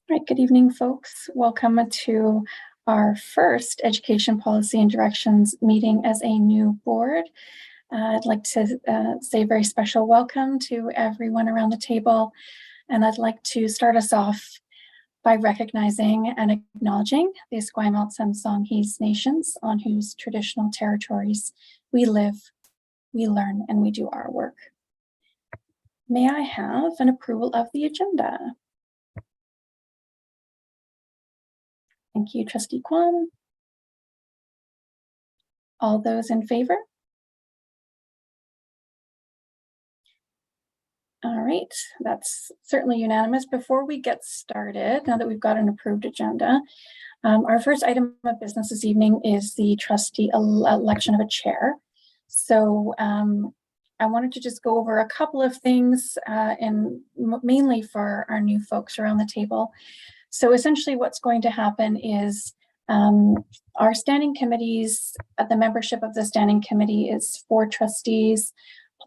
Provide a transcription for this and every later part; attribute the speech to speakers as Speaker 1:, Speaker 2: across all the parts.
Speaker 1: Right, good evening, folks. Welcome to our first Education Policy and Directions meeting as a new board. I'd like to say a very special welcome to everyone around the table, and I'd like to start us off by recognizing and acknowledging the Esquimalt and Songhees nations on whose traditional territories we live, we learn, and we do our work. May I have an approval of the agenda? Thank you, Trustee Kwan. All those in favor? All right, that's certainly unanimous. Before we get started, now that we've got an approved agenda, our first item of business this evening is the trustee election of a chair. So I wanted to just go over a couple of things and mainly for our new folks around the table. So essentially what's going to happen is our standing committees, the membership of the standing committee is 4 trustees,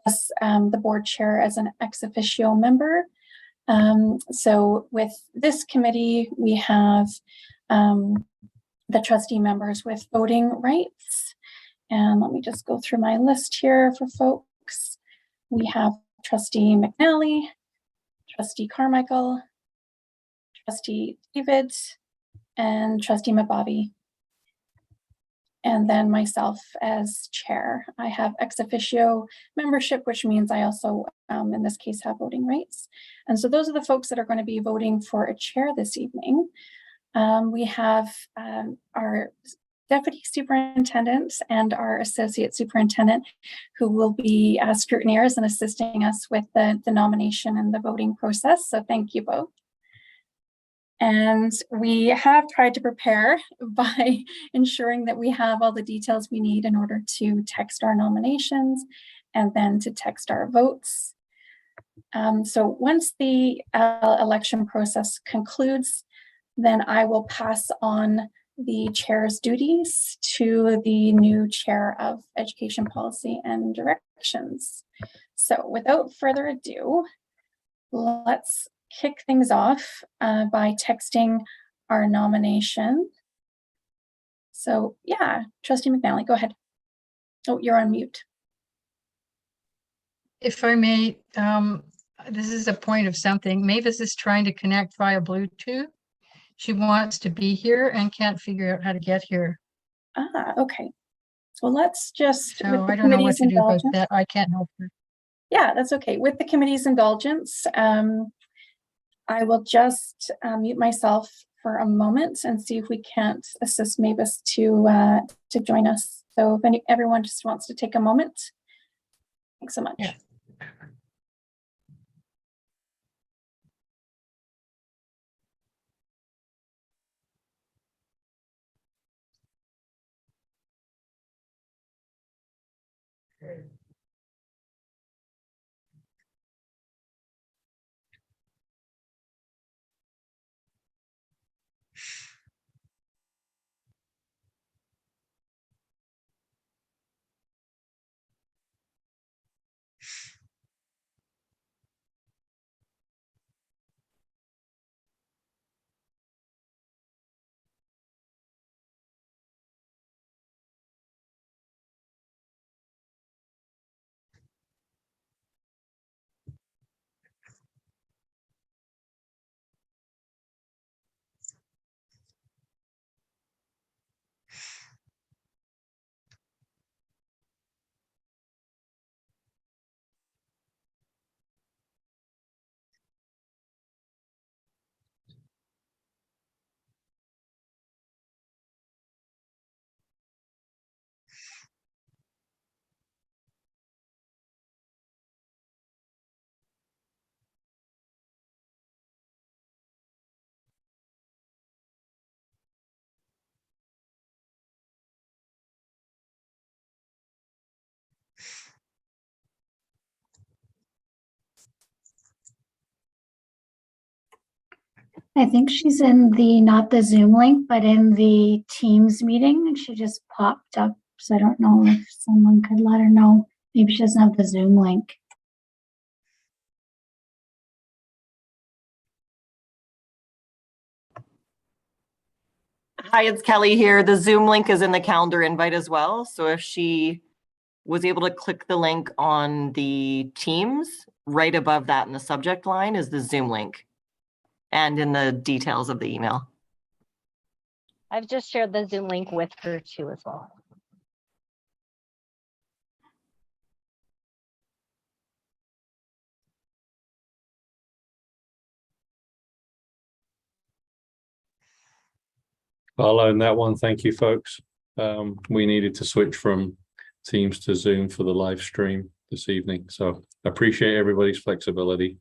Speaker 1: plus the board chair as an ex officio member. So with this committee, we have the trustee members with voting rights. And let me just go through my list here for folks. We have Trustee McNally, Trustee Carmichael, Trustee David, and Trustee Mababi. And then myself as chair. I have ex officio membership, which means I also, in this case, have voting rights. And so those are the folks that are going to be voting for a chair this evening. We have our deputy superintendent and our associate superintendent who will be scrutineers and assisting us with the nomination and the voting process. So thank you both. And we have tried to prepare by ensuring that we have all the details we need in order to text our nominations and then to text our votes. So once the election process concludes, then I will pass on the chair's duties to the new chair of Education Policy and Directions. So without further ado, let's kick things off by texting our nomination. So yeah, Trustee McNally, go ahead. Oh, you're on mute.
Speaker 2: If I may, this is a point of something. Mavis is trying to connect via Bluetooth. She wants to be here and can't figure out how to get here.
Speaker 1: Ah, okay. So let's just,
Speaker 2: so I don't know what to do about that. I can't help her.
Speaker 1: Yeah, that's okay. With the committee's indulgence, I will just mute myself for a moment and see if we can't assist Mavis to join us. So if everyone just wants to take a moment. Thanks so much.
Speaker 2: Yeah.
Speaker 3: I think she's in the, not the Zoom link, but in the Teams meeting, and she just popped up. So I don't know if someone could let her know. Maybe she doesn't have the Zoom link.
Speaker 4: Hi, it's Kelly here. The Zoom link is in the calendar invite as well. So if she was able to click the link on the Teams, right above that in the subject line is the Zoom link and in the details of the email.
Speaker 5: I've just shared the Zoom link with her too as well.
Speaker 6: I'll own that one. Thank you, folks. We needed to switch from Teams to Zoom for the live stream this evening. So I appreciate everybody's flexibility.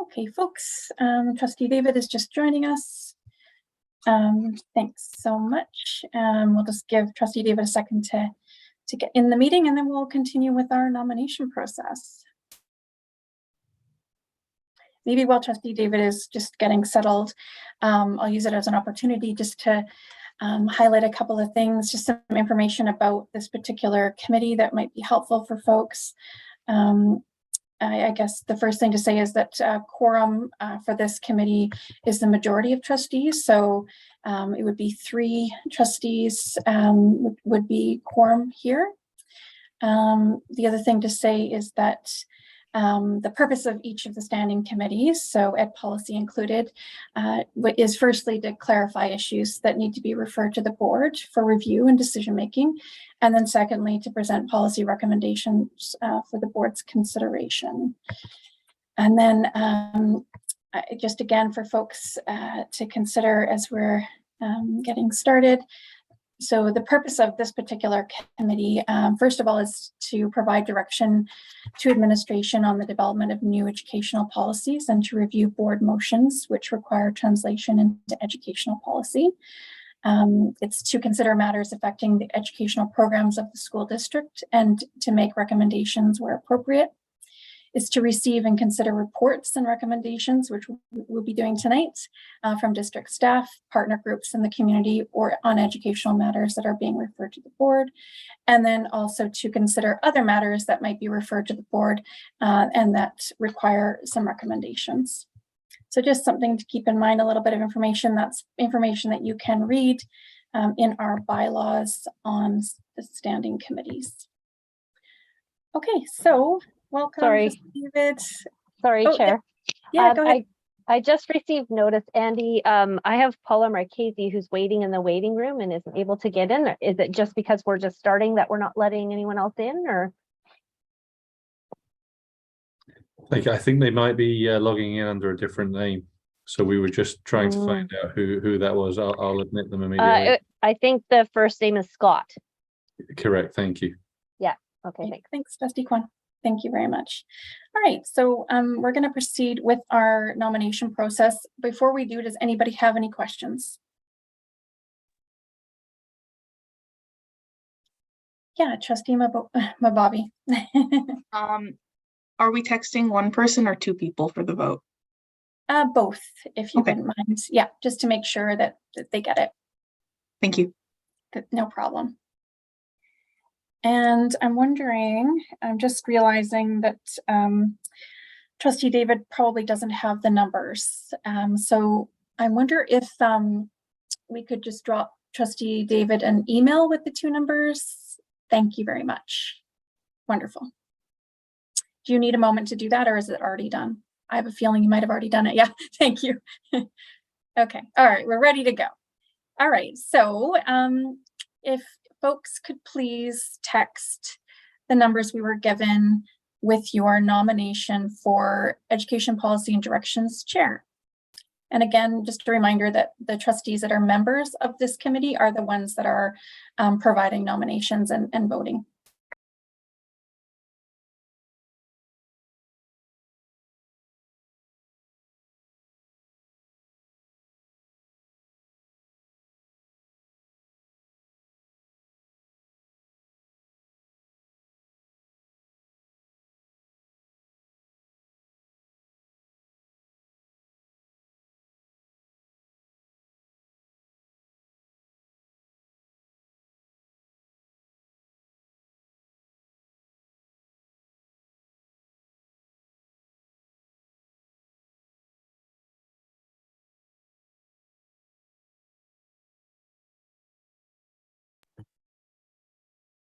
Speaker 1: Okay, folks, Trustee David is just joining us. Thanks so much. We'll just give Trustee David a second to get in the meeting, and then we'll continue with our nomination process. Maybe while Trustee David is just getting settled, I'll use it as an opportunity just to highlight a couple of things, just some information about this particular committee that might be helpful for folks. I guess the first thing to say is that quorum for this committee is the majority of trustees. So it would be 3 trustees would be quorum here. The other thing to say is that the purpose of each of the standing committees, so ed policy included, is firstly to clarify issues that need to be referred to the board for review and decision making, and then secondly to present policy recommendations for the board's consideration. And then just again for folks to consider as we're getting started. So the purpose of this particular committee, first of all, is to provide direction to administration on the development of new educational policies and to review board motions which require translation into educational policy. It's to consider matters affecting the educational programs of the school district and to make recommendations where appropriate. Is to receive and consider reports and recommendations, which we'll be doing tonight, from district staff, partner groups in the community, or on educational matters that are being referred to the board. And then also to consider other matters that might be referred to the board and that require some recommendations. So just something to keep in mind, a little bit of information. That's information that you can read in our bylaws on the standing committees. Okay, so welcome,
Speaker 5: Sorry.
Speaker 1: David.
Speaker 5: Sorry,
Speaker 1: Oh,
Speaker 5: Chair.
Speaker 1: Yeah, go ahead.
Speaker 5: I just received notice, Andy. I have Paula Marchese who's waiting in the waiting room and isn't able to get in. Is it just because we're just starting that we're not letting anyone else in, or?
Speaker 6: I think they might be logging in under a different name. So we were just trying to find out who that was. I'll admit them immediately.
Speaker 5: I think the first name is Scott.
Speaker 6: Correct. Thank you.
Speaker 5: Okay, thanks.
Speaker 1: Thanks, Trustee Kwan. Thank you very much. All right, so we're going to proceed with our nomination process. Before we do, does anybody have any questions? Yeah, Trustee Mababi.
Speaker 7: Are we texting one person or two people for the vote?
Speaker 1: Both, if you
Speaker 7: Okay.
Speaker 1: wouldn't mind. Yeah, just to make sure that they get it.
Speaker 7: Thank you.
Speaker 1: No problem. And I'm wondering, I'm just realizing that Trustee David probably doesn't have the numbers. So I wonder if we could just drop Trustee David an email with the two numbers. Thank you very much. Wonderful. Do you need a moment to do that, or is it already done? I have a feeling you might have already done it. Yeah, thank you. Okay, all right, we're ready to go. All right, so if folks could please text the numbers we were given with your nomination for Education Policy and Directions Chair. And again, just a reminder that the trustees that are members of this committee are the ones that are providing nominations and voting.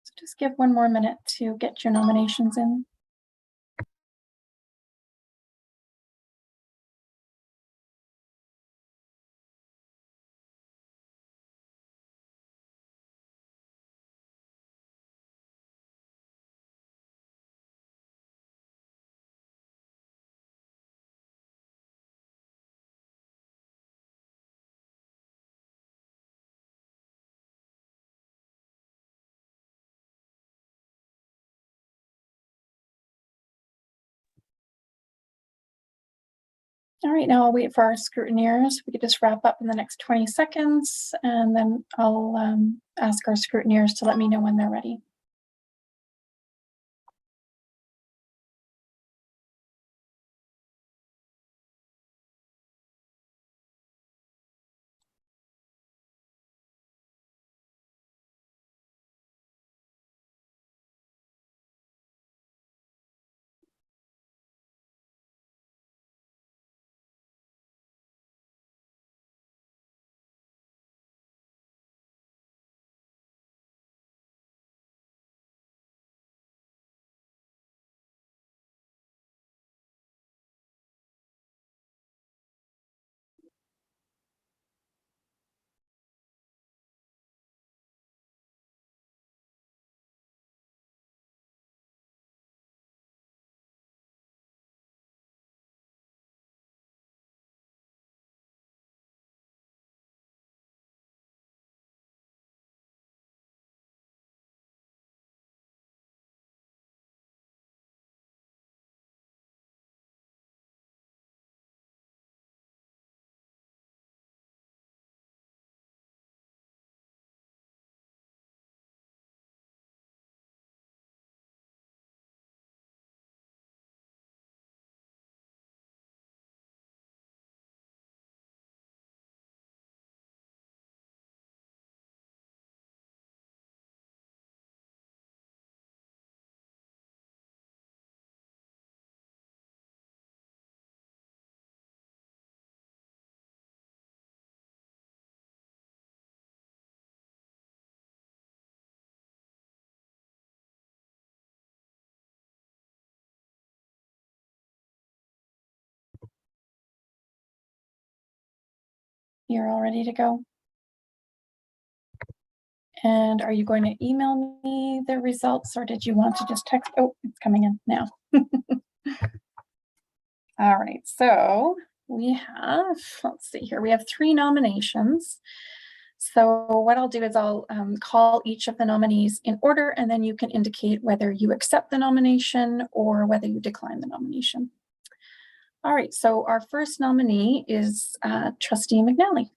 Speaker 1: So just give one more minute to get your nominations in. All right, now I'll wait for our scrutineers. We could just wrap up in the next 20 seconds, and then I'll ask our scrutineers to let me know when they're ready. You're all ready to go? And are you going to email me the results, or did you want to just text? Oh, it's coming in now. All right, so we have, let's see here, we have 3 nominations. So what I'll do is I'll call each of the nominees in order, and then you can indicate whether you accept the nomination or whether you decline the nomination. All right, so our first nominee is Trustee McNally.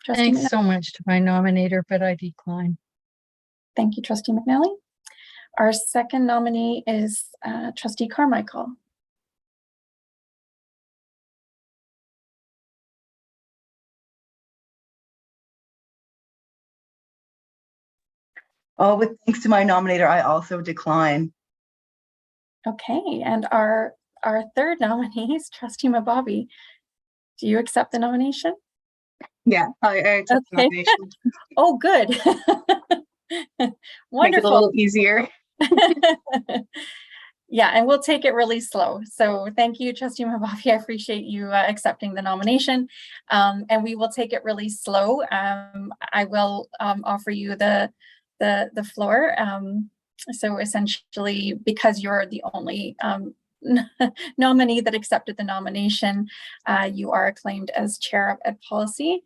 Speaker 1: Trustee
Speaker 2: Thanks
Speaker 1: McNally.
Speaker 2: so much to my nominator, but I decline.
Speaker 1: Thank you, Trustee McNally. Our second nominee is Trustee Carmichael.
Speaker 8: Oh, with thanks to my nominator, I also decline.
Speaker 1: Okay, and our third nominee is Trustee Mababi. Do you accept the nomination?
Speaker 7: Yeah, I accept the
Speaker 1: Okay.
Speaker 7: nomination.
Speaker 1: Oh, good.
Speaker 7: Make it a
Speaker 1: Wonderful.
Speaker 7: little easier.
Speaker 1: Yeah, and we'll take it really slow. So thank you, Trustee Mababi. I appreciate you accepting the nomination. And we will take it really slow. I will offer you the floor. So essentially, because you're the only nominee that accepted the nomination, you are acclaimed as Chair of Ed Policy.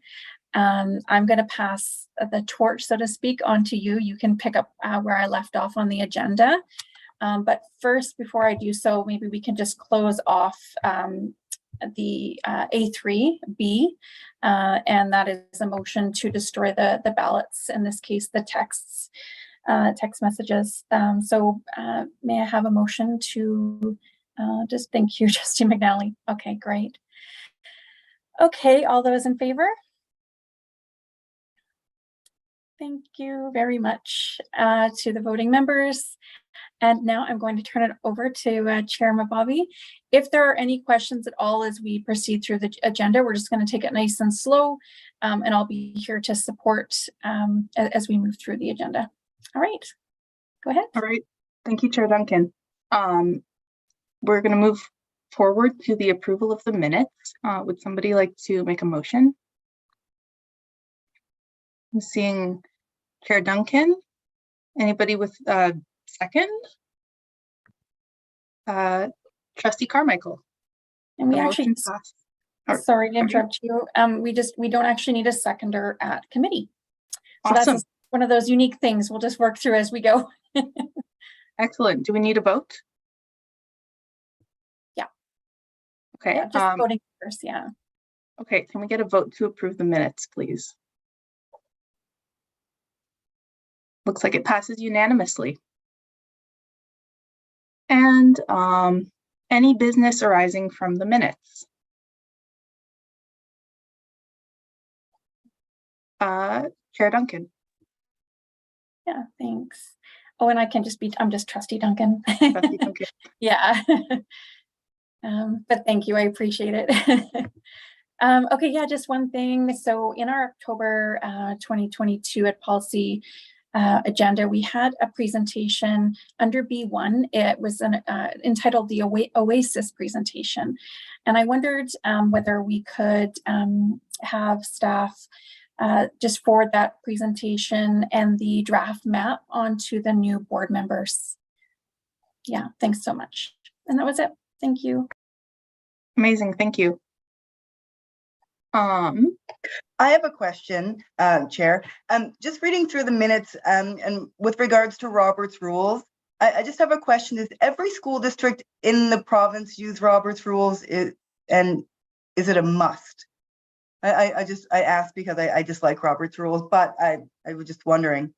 Speaker 1: I'm going to pass the torch, so to speak, onto you. You can pick up where I left off on the agenda. But first, before I do so, maybe we can just close off the A3B, and that is a motion to destroy the ballots, in this case, the text messages. So may I have a motion to just thank you, Trustee McNally. Okay, great. Okay, all those in favor? Thank you very much to the voting members. And now I'm going to turn it over to Chair Mababi. If there are any questions at all as we proceed through the agenda, we're just going to take it nice and slow, and I'll be here to support as we move through the agenda. All right, go ahead.
Speaker 7: All right, thank you, Chair Duncan. We're going to move forward to the approval of the minutes. Would somebody like to make a motion? I'm seeing Chair Duncan. Anybody with second? Trustee Carmichael.
Speaker 1: And we
Speaker 7: The
Speaker 1: actually,
Speaker 7: motion passed. Or-
Speaker 1: sorry to interrupt you. We don't actually need a seconder at committee. So
Speaker 7: Awesome.
Speaker 1: that's one of those unique things. We'll just work through as we go.
Speaker 7: Excellent. Do we need a vote?
Speaker 1: Yeah.
Speaker 7: Okay.
Speaker 1: Yeah, just voting first. Yeah.
Speaker 7: Okay. Can we get a vote to approve the minutes, please? Looks like it passes unanimously. And any business arising from the minutes? Chair Duncan.
Speaker 1: Yeah, thanks. Oh, and I'm just Trustee Duncan.
Speaker 7: Trustee Duncan.
Speaker 1: Yeah. But thank you, I appreciate it. Okay, yeah, just one thing. So in our October 2022 Ed Policy agenda, we had a presentation under B1. It was entitled the Oasis presentation. And I wondered whether we could have staff just forward that presentation and the draft map onto the new board members. Yeah, thanks so much. And that was it. Thank you.
Speaker 7: Amazing, thank you.
Speaker 8: I have a question, Chair. Just reading through the minutes and with regards to Robert's rules, I just have a question. Is every school district in the province use Robert's rules, and is it a must? I asked because I dislike Robert's rules, but I was just wondering.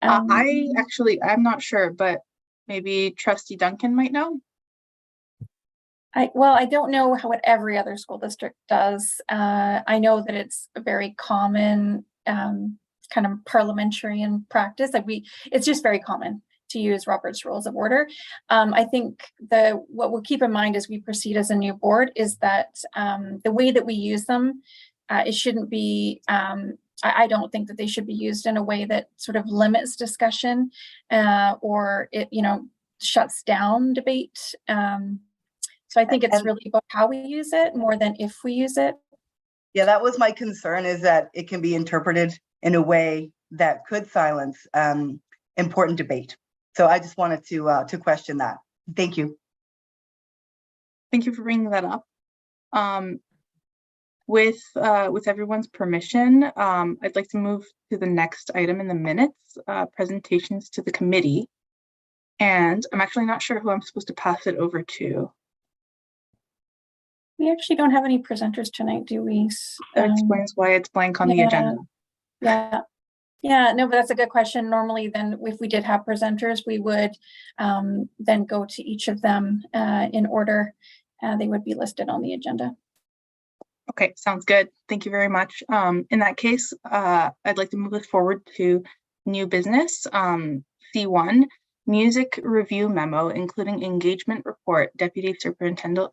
Speaker 7: I'm not sure, but maybe Trustee Duncan might know.
Speaker 1: Well, I don't know what every other school district does. I know that it's a very common kind of parliamentarian practice. It's just very common to use Robert's Rules of Order. I think what we'll keep in mind as we proceed as a new board is that the way that we use them, it shouldn't be, I don't think that they should be used in a way that sort of limits discussion or it, shuts down debate. So I think it's really about how we use it more than if we use it.
Speaker 8: Yeah, that was my concern, is that it can be interpreted in a way that could silence important debate. So I just wanted to question that. Thank you.
Speaker 7: Thank you for bringing that up. With everyone's permission, I'd like to move to the next item in the minutes, presentations to the committee. And I'm actually not sure who I'm supposed to pass it over to.
Speaker 1: We actually don't have any presenters tonight, do we?
Speaker 7: That explains why it's blank on the agenda.
Speaker 1: Yeah, no, but that's a good question. Normally then if we did have presenters, we would then go to each of them in order. They would be listed on the agenda.
Speaker 7: Okay, sounds good. Thank you very much. In that case, I'd like to move us forward to new business. C1, music review memo, including engagement report, Deputy Superintendent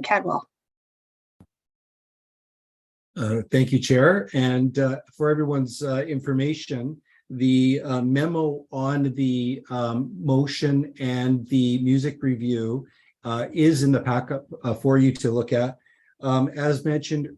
Speaker 7: Cadwell.
Speaker 9: Thank you, Chair. And for everyone's information, the memo on the motion and the music review is in the packet for you to look at. As mentioned,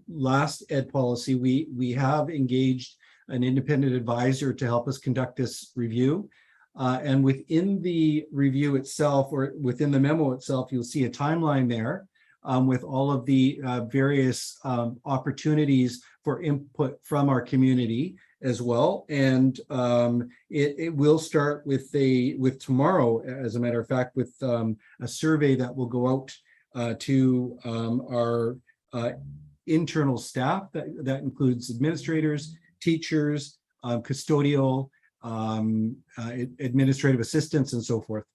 Speaker 9: last ed policy, we have engaged an independent advisor to help us conduct this review. And within the review itself, or within the memo itself, you'll see a timeline there with all of the various opportunities for input from our community as well. And it will start with tomorrow, as a matter of fact, with a survey that will go out to our internal staff that includes administrators, teachers, custodial, administrative assistants, and so forth.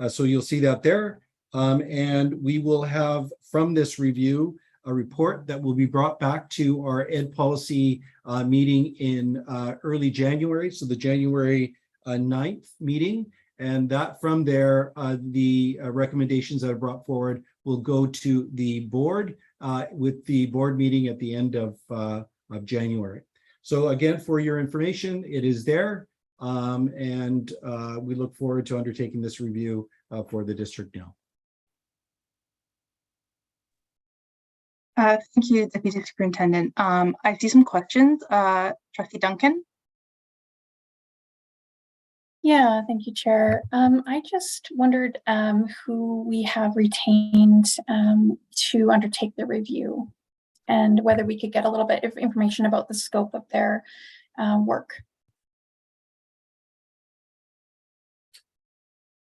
Speaker 9: So you'll see that there. And we will have from this review a report that will be brought back to our ed policy meeting in early January, so the January 9th meeting. And that from there, the recommendations that are brought forward will go to the board with the board meeting at the end of January. So again, for your information, it is there. And we look forward to undertaking this review for the district now.
Speaker 7: Thank you, Deputy Superintendent. I see some questions. Trustee Duncan.
Speaker 1: Yeah, thank you, Chair. I just wondered who we have retained to undertake the review and whether we could get a little bit of information about the scope of their work.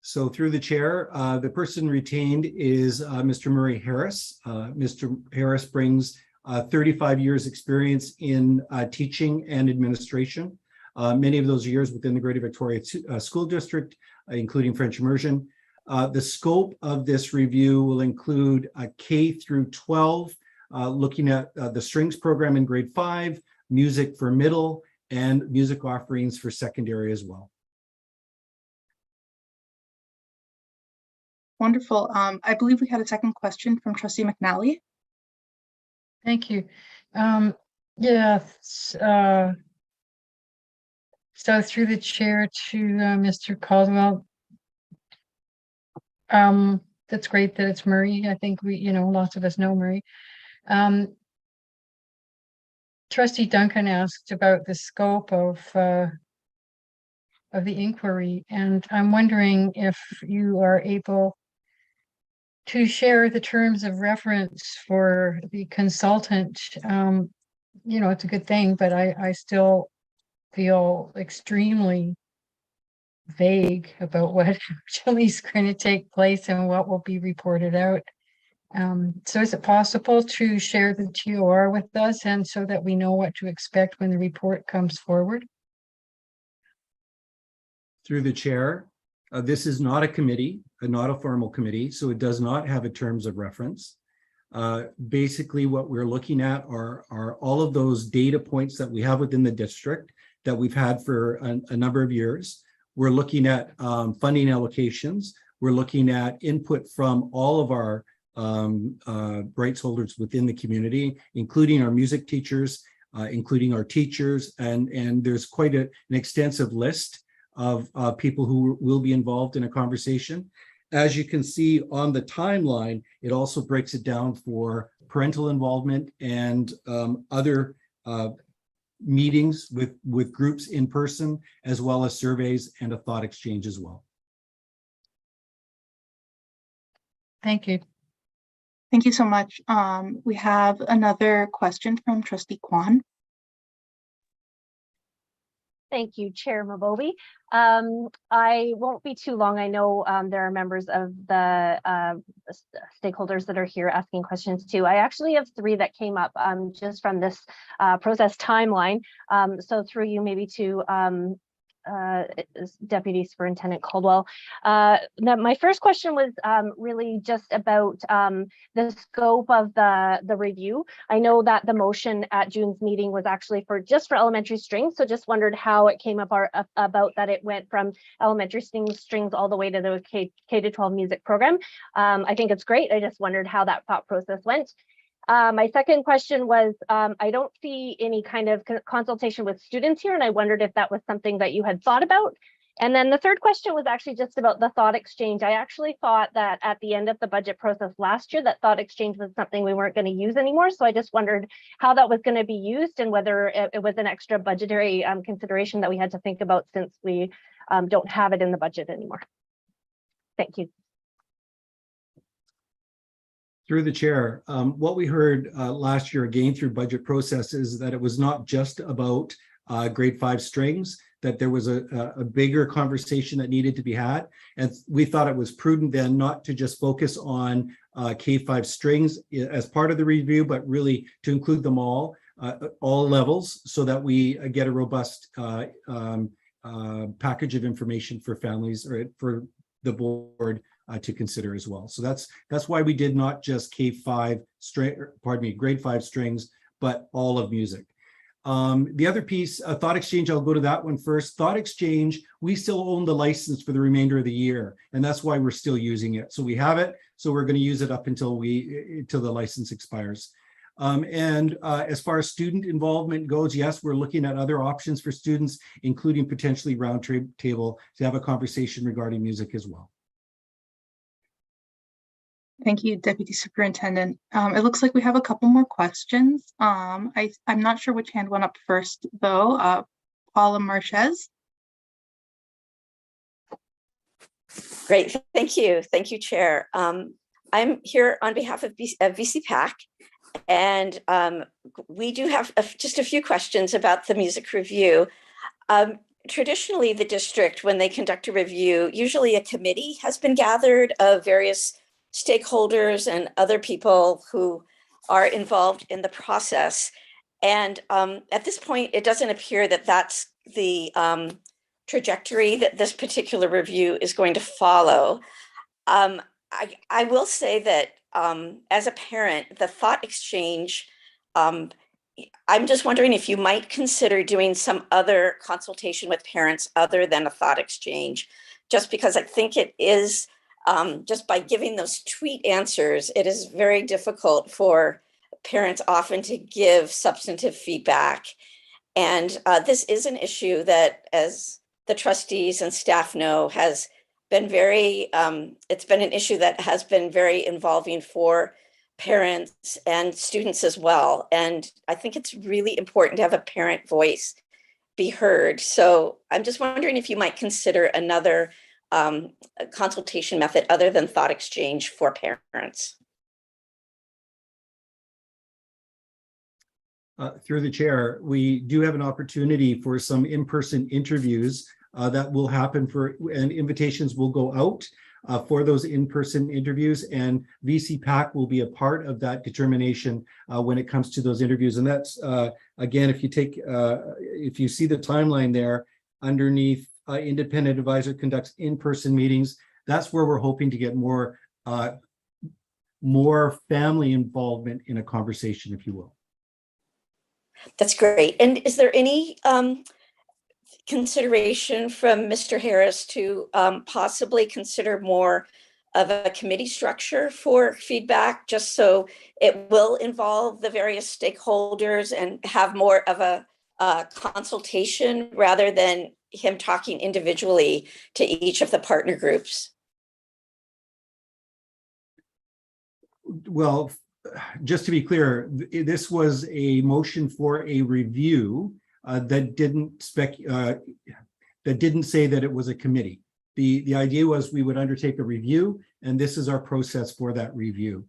Speaker 9: So through the chair, the person retained is Mr. Murray Harris. Mr. Harris brings 35 years experience in teaching and administration. Many of those years within the Greater Victoria School District, including French immersion. The scope of this review will include K through 12, looking at the strings program in grade 5, music for middle, and music offerings for secondary as well.
Speaker 7: Wonderful. I believe we had a second question from Trustee McNally.
Speaker 2: Thank you. Yes. So through the chair to Mr. Caldwell. That's great that it's Murray. I think lots of us know Murray. Trustee Duncan asked about the scope of the inquiry, and I'm wondering if you are able to share the terms of reference for the consultant. It's a good thing, but I still feel extremely vague about what actually is going to take place and what will be reported out. So is it possible to share the TOR with us, and so that we know what to expect when the report comes forward?
Speaker 9: Through the chair, this is not a committee, not a formal committee, so it does not have a terms of reference. Basically, what we're looking at are all of those data points that we have within the district that we've had for a number of years. We're looking at funding allocations. We're looking at input from all of our rights holders within the community, including our music teachers, including our teachers, and there's quite an extensive list of people who will be involved in a conversation. As you can see on the timeline, it also breaks it down for parental involvement and other meetings with groups in person, as well as surveys and a thought exchange as well.
Speaker 2: Thank you.
Speaker 7: Thank you so much. We have another question from Trustee Kwan.
Speaker 5: Thank you, Chair Mabobi. I won't be too long. I know there are members of the stakeholders that are here asking questions too. I actually have 3 that came up just from this process timeline. So through you maybe to Deputy Superintendent Caldwell. Now my first question was really just about the scope of the review. I know that the motion at June's meeting was actually just for elementary strings, so just wondered how it came up about that it went from elementary strings all the way to the K-12 music program. I think it's great. I just wondered how that thought process went. My second question was, I don't see any kind of consultation with students here, and I wondered if that was something that you had thought about. And then the third question was actually just about the thought exchange. I actually thought that at the end of the budget process last year, that thought exchange was something we weren't going to use anymore. So I just wondered how that was going to be used and whether it was an extra budgetary consideration that we had to think about since we don't have it in the budget anymore. Thank you.
Speaker 9: Through the chair, what we heard last year again through budget process is that it was not just about grade 5 strings, that there was a bigger conversation that needed to be had. And we thought it was prudent then not to just focus on K-5 strings as part of the review, but really to include them all levels so that we get a robust package of information for families or for the board to consider as well. So that's why we did not just grade 5 strings, but all of music. The other piece, thought exchange, I'll go to that one first. Thought exchange, we still own the license for the remainder of the year, and that's why we're still using it. So we have it, so we're going to use it up until the license expires. As far as student involvement goes, yes, we're looking at other options for students, including potentially round table to have a conversation regarding music as well.
Speaker 7: Thank you, Deputy Superintendent. It looks like we have a couple more questions. I'm not sure which hand went up first, though. Paula Marquez.
Speaker 10: Great, thank you. Thank you, Chair. I'm here on behalf of VCPAC, and we do have just a few questions about the music review. Traditionally, the district, when they conduct a review, usually a committee has been gathered of various stakeholders and other people who are involved in the process. And at this point, it doesn't appear that that's the trajectory that this particular review is going to follow. I will say that as a parent, the thought exchange, I'm just wondering if you might consider doing some other consultation with parents other than a thought exchange, just because I think it is just by giving those tweet answers, it is very difficult for parents often to give substantive feedback. And this is an issue that, as the trustees and staff know, has been very, it's been an issue that has been very involving for parents and students as well. And I think it's really important to have a parent voice be heard. So I'm just wondering if you might consider another consultation method other than thought exchange for parents.
Speaker 9: Through the chair, we do have an opportunity for some in-person interviews that will happen and invitations will go out for those in-person interviews, and VCPAC will be a part of that determination when it comes to those interviews. And that's again, if you see the timeline there underneath independent advisor conducts in-person meetings, that's where we're hoping to get more family involvement in a conversation, if you will.
Speaker 10: That's great. And is there any consideration from Mr. Harris to possibly consider more of a committee structure for feedback, just so it will involve the various stakeholders and have more of a consultation rather than him talking individually to each of the partner groups?
Speaker 9: Well, just to be clear, this was a motion for a review that didn't say that it was a committee. The idea was we would undertake a review, and this is our process for that review.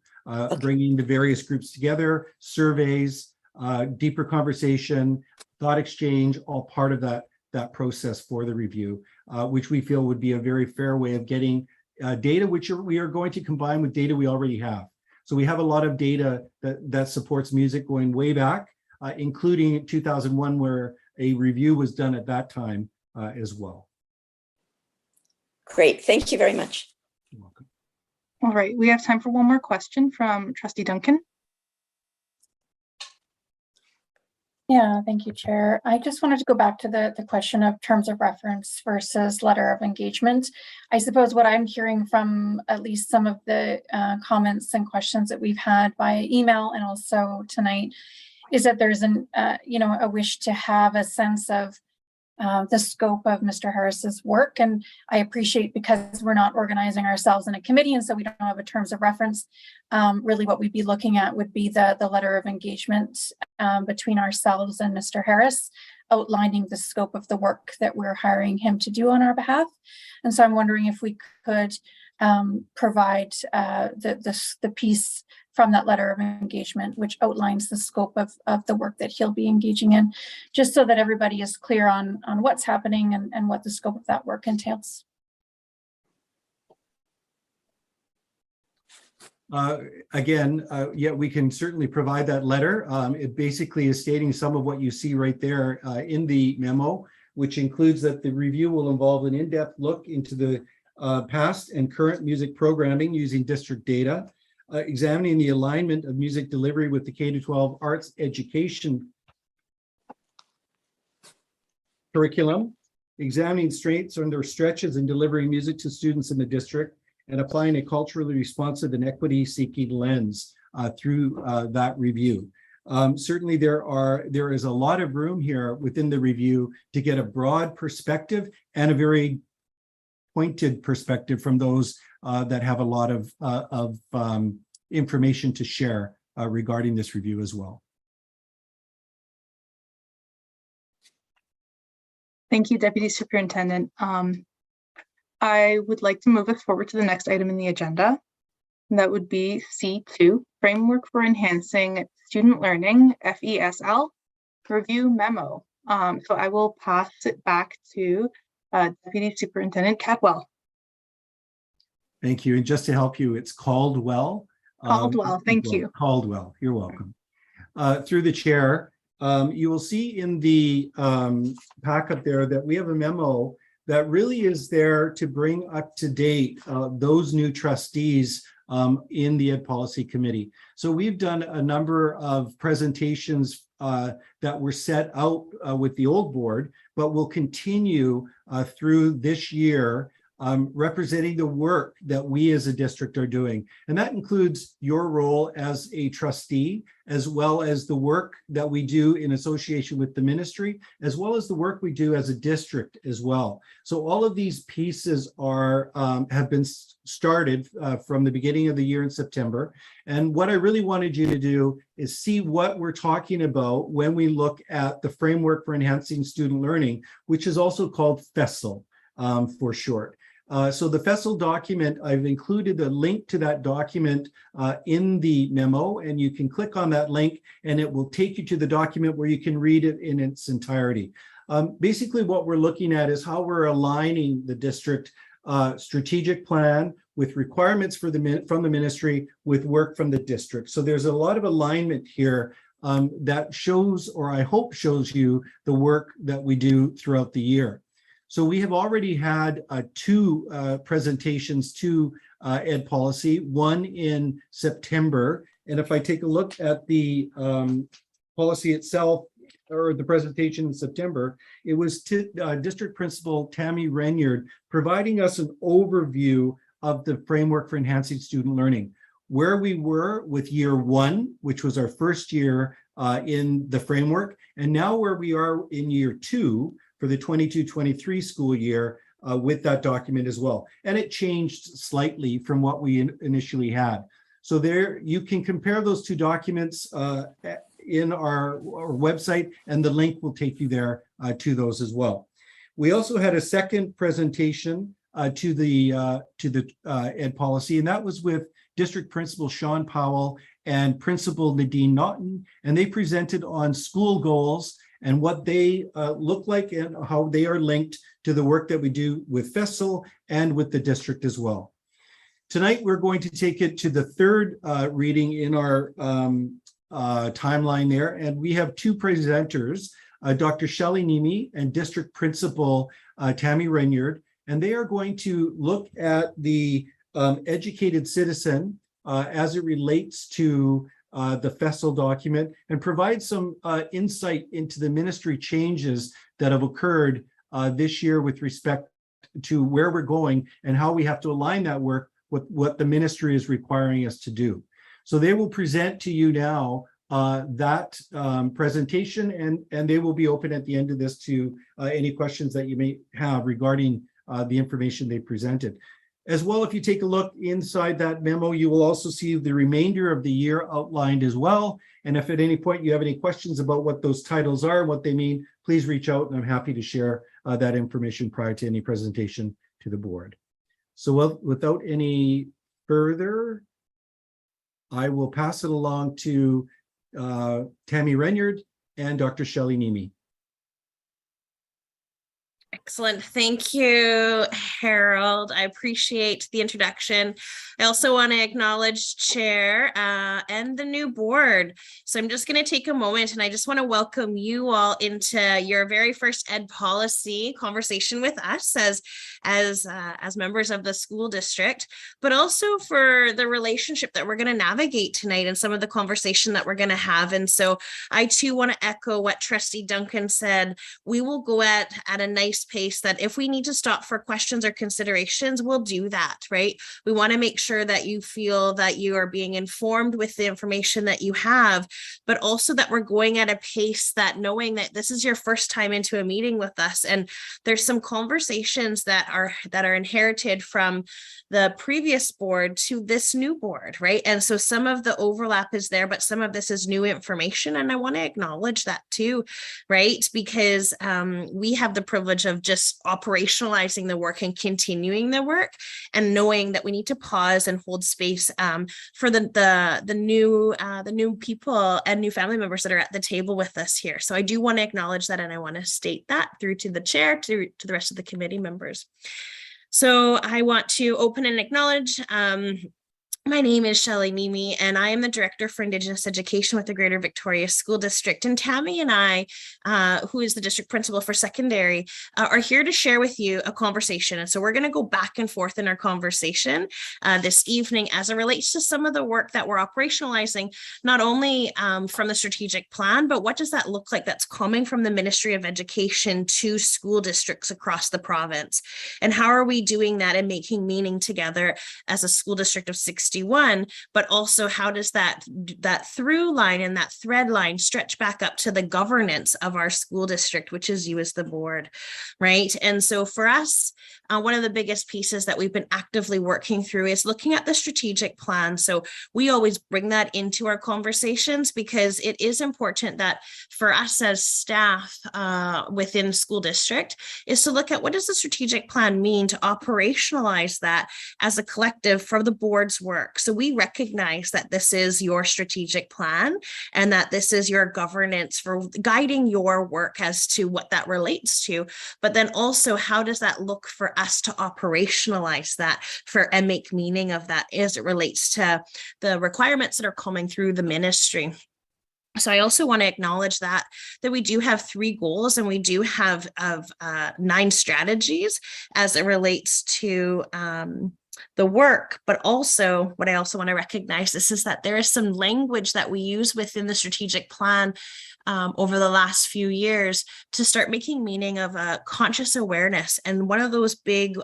Speaker 9: Bringing the various groups together, surveys, deeper conversation, thought exchange, all part of that process for the review, which we feel would be a very fair way of getting data, which we are going to combine with data we already have. So we have a lot of data that supports music going way back, including 2001, where a review was done at that time as well.
Speaker 10: Great, thank you very much.
Speaker 9: You're welcome.
Speaker 7: All right, we have time for one more question from Trustee Duncan.
Speaker 1: Yeah, thank you, Chair. I just wanted to go back to the question of terms of reference versus letter of engagement. I suppose what I'm hearing from at least some of the comments and questions that we've had via email and also tonight is that there's a wish to have a sense of the scope of Mr. Harris's work. And I appreciate, because we're not organizing ourselves in a committee, and so we don't have a terms of reference, really what we'd be looking at would be the letter of engagement between ourselves and Mr. Harris, outlining the scope of the work that we're hiring him to do on our behalf. And so I'm wondering if we could provide the piece from that letter of engagement, which outlines the scope of the work that he'll be engaging in, just so that everybody is clear on what's happening and what the scope of that work entails.
Speaker 9: Yeah, we can certainly provide that letter. It basically is stating some of what you see right there in the memo, which includes that the review will involve an in-depth look into the past and current music programming using district data, examining the alignment of music delivery with the K-12 arts education curriculum, examining strengths and their stretches in delivering music to students in the district, and applying a culturally responsive and equity-seeking lens through that review. Certainly there is a lot of room here within the review to get a broad perspective and a very pointed perspective from those that have a lot of information to share regarding this review as well.
Speaker 7: Thank you, Deputy Superintendent. I would like to move us forward to the next item in the agenda. And that would be C2, Framework for Enhancing Student Learning, FESL, Review Memo. So I will pass it back to Deputy Superintendent Cadwell.
Speaker 9: Thank you. And just to help you, it's Caldwell.
Speaker 7: Caldwell, thank you.
Speaker 9: Caldwell, you're welcome. Through the chair, you will see in the pack up there that we have a memo that really is there to bring up to date those new trustees in the Ed Policy Committee. So we've done a number of presentations that were set out with the old board, but will continue through this year, representing the work that we as a district are doing. And that includes your role as a trustee, as well as the work that we do in association with the ministry, as well as the work we do as a district as well. So all of these pieces are have been started from the beginning of the year in September. And what I really wanted you to do is see what we're talking about when we look at the Framework for Enhancing Student Learning, which is also called FESL for short. So the FESL document, I've included a link to that document in the memo, and you can click on that link and it will take you to the document where you can read it in its entirety. Basically, what we're looking at is how we're aligning the district strategic plan with requirements from the ministry with work from the district. So there's a lot of alignment here that shows, or I hope shows you, the work that we do throughout the year. So we have already had two presentations to Ed Policy, one in September. And if I take a look at the policy itself, or the presentation in September, it was to District Principal Tammy Renyard providing us an overview of the Framework for Enhancing Student Learning, where we were with year one, which was our first year in the framework, and now where we are in year two, for the 22-23 school year with that document as well. And it changed slightly from what we initially had. So there you can compare those two documents in our website, and the link will take you there to those as well. We also had a second presentation to the ed policy, and that was with District Principal Sean Powell and Principal Nadine Naughton, and they presented on school goals and what they look like and how they are linked to the work that we do with FESL and with the district as well. Tonight, we're going to take it to the third reading in our timeline there, and we have two presenters, Dr. Shelley Nemi and District Principal Tammy Renyard, and they are going to look at the educated citizen as it relates to the FESL document and provide some insight into the ministry changes that have occurred this year with respect to where we're going and how we have to align that work with what the ministry is requiring us to do. So they will present to you now that presentation, and they will be open at the end of this to any questions that you may have regarding the information they presented. As well, if you take a look inside that memo, you will also see the remainder of the year outlined as well. And if at any point you have any questions about what those titles are and what they mean, please reach out, and I'm happy to share that information prior to any presentation to the board. So without any further, I will pass it along to Tammy Renyard and Dr. Shelley Nemi.
Speaker 11: Excellent. Thank you, Harold. I appreciate the introduction. I also want to acknowledge Chair and the new board. So I'm just going to take a moment and I just want to welcome you all into your very first ed policy conversation with us as members of the school district, but also for the relationship that we're going to navigate tonight and some of the conversation that we're going to have. And so I too want to echo what Trustee Duncan said. We will go at a nice pace that if we need to stop for questions or considerations, we'll do that, right? We want to make sure that you feel that you are being informed with the information that you have, but also that we're going at a pace that knowing that this is your first time into a meeting with us, and there's some conversations that are inherited from the previous board to this new board, right? And so some of the overlap is there, but some of this is new information, and I want to acknowledge that too, right? Because we have the privilege of just operationalizing the work and continuing the work, and knowing that we need to pause and hold space for the new people and new family members that are at the table with us here. So I do want to acknowledge that, and I want to state that through to the chair, to the rest of the committee members. So I want to open and acknowledge my name is Shelley Nemi, and I am the Director for Indigenous Education with the Greater Victoria School District. And Tammy and I, who is the District Principal for Secondary, are here to share with you a conversation. And so we're going to go back and forth in our conversation this evening as it relates to some of the work that we're operationalizing, not only from the strategic plan, but what does that look like that's coming from the Ministry of Education to school districts across the province? And how are we doing that and making meaning together as a school district of 61, but also how does that through line and that thread line stretch back up to the governance of our school district, which is you as the board, right? And so for us, one of the biggest pieces that we've been actively working through is looking at the strategic plan. So we always bring that into our conversations because it is important that for us as staff within school district is to look at what does the strategic plan mean to operationalize that as a collective for the board's work. So we recognize that this is your strategic plan and that this is your governance for guiding your work as to what that relates to, but then also how does that look for us to operationalize that and make meaning of that as it relates to the requirements that are coming through the ministry. So I also want to acknowledge that we do have 3 goals and we do have 9 strategies as it relates to the work, but also what I also want to recognize is that there is some language that we use within the strategic plan over the last few years to start making meaning of a conscious awareness. And one of those big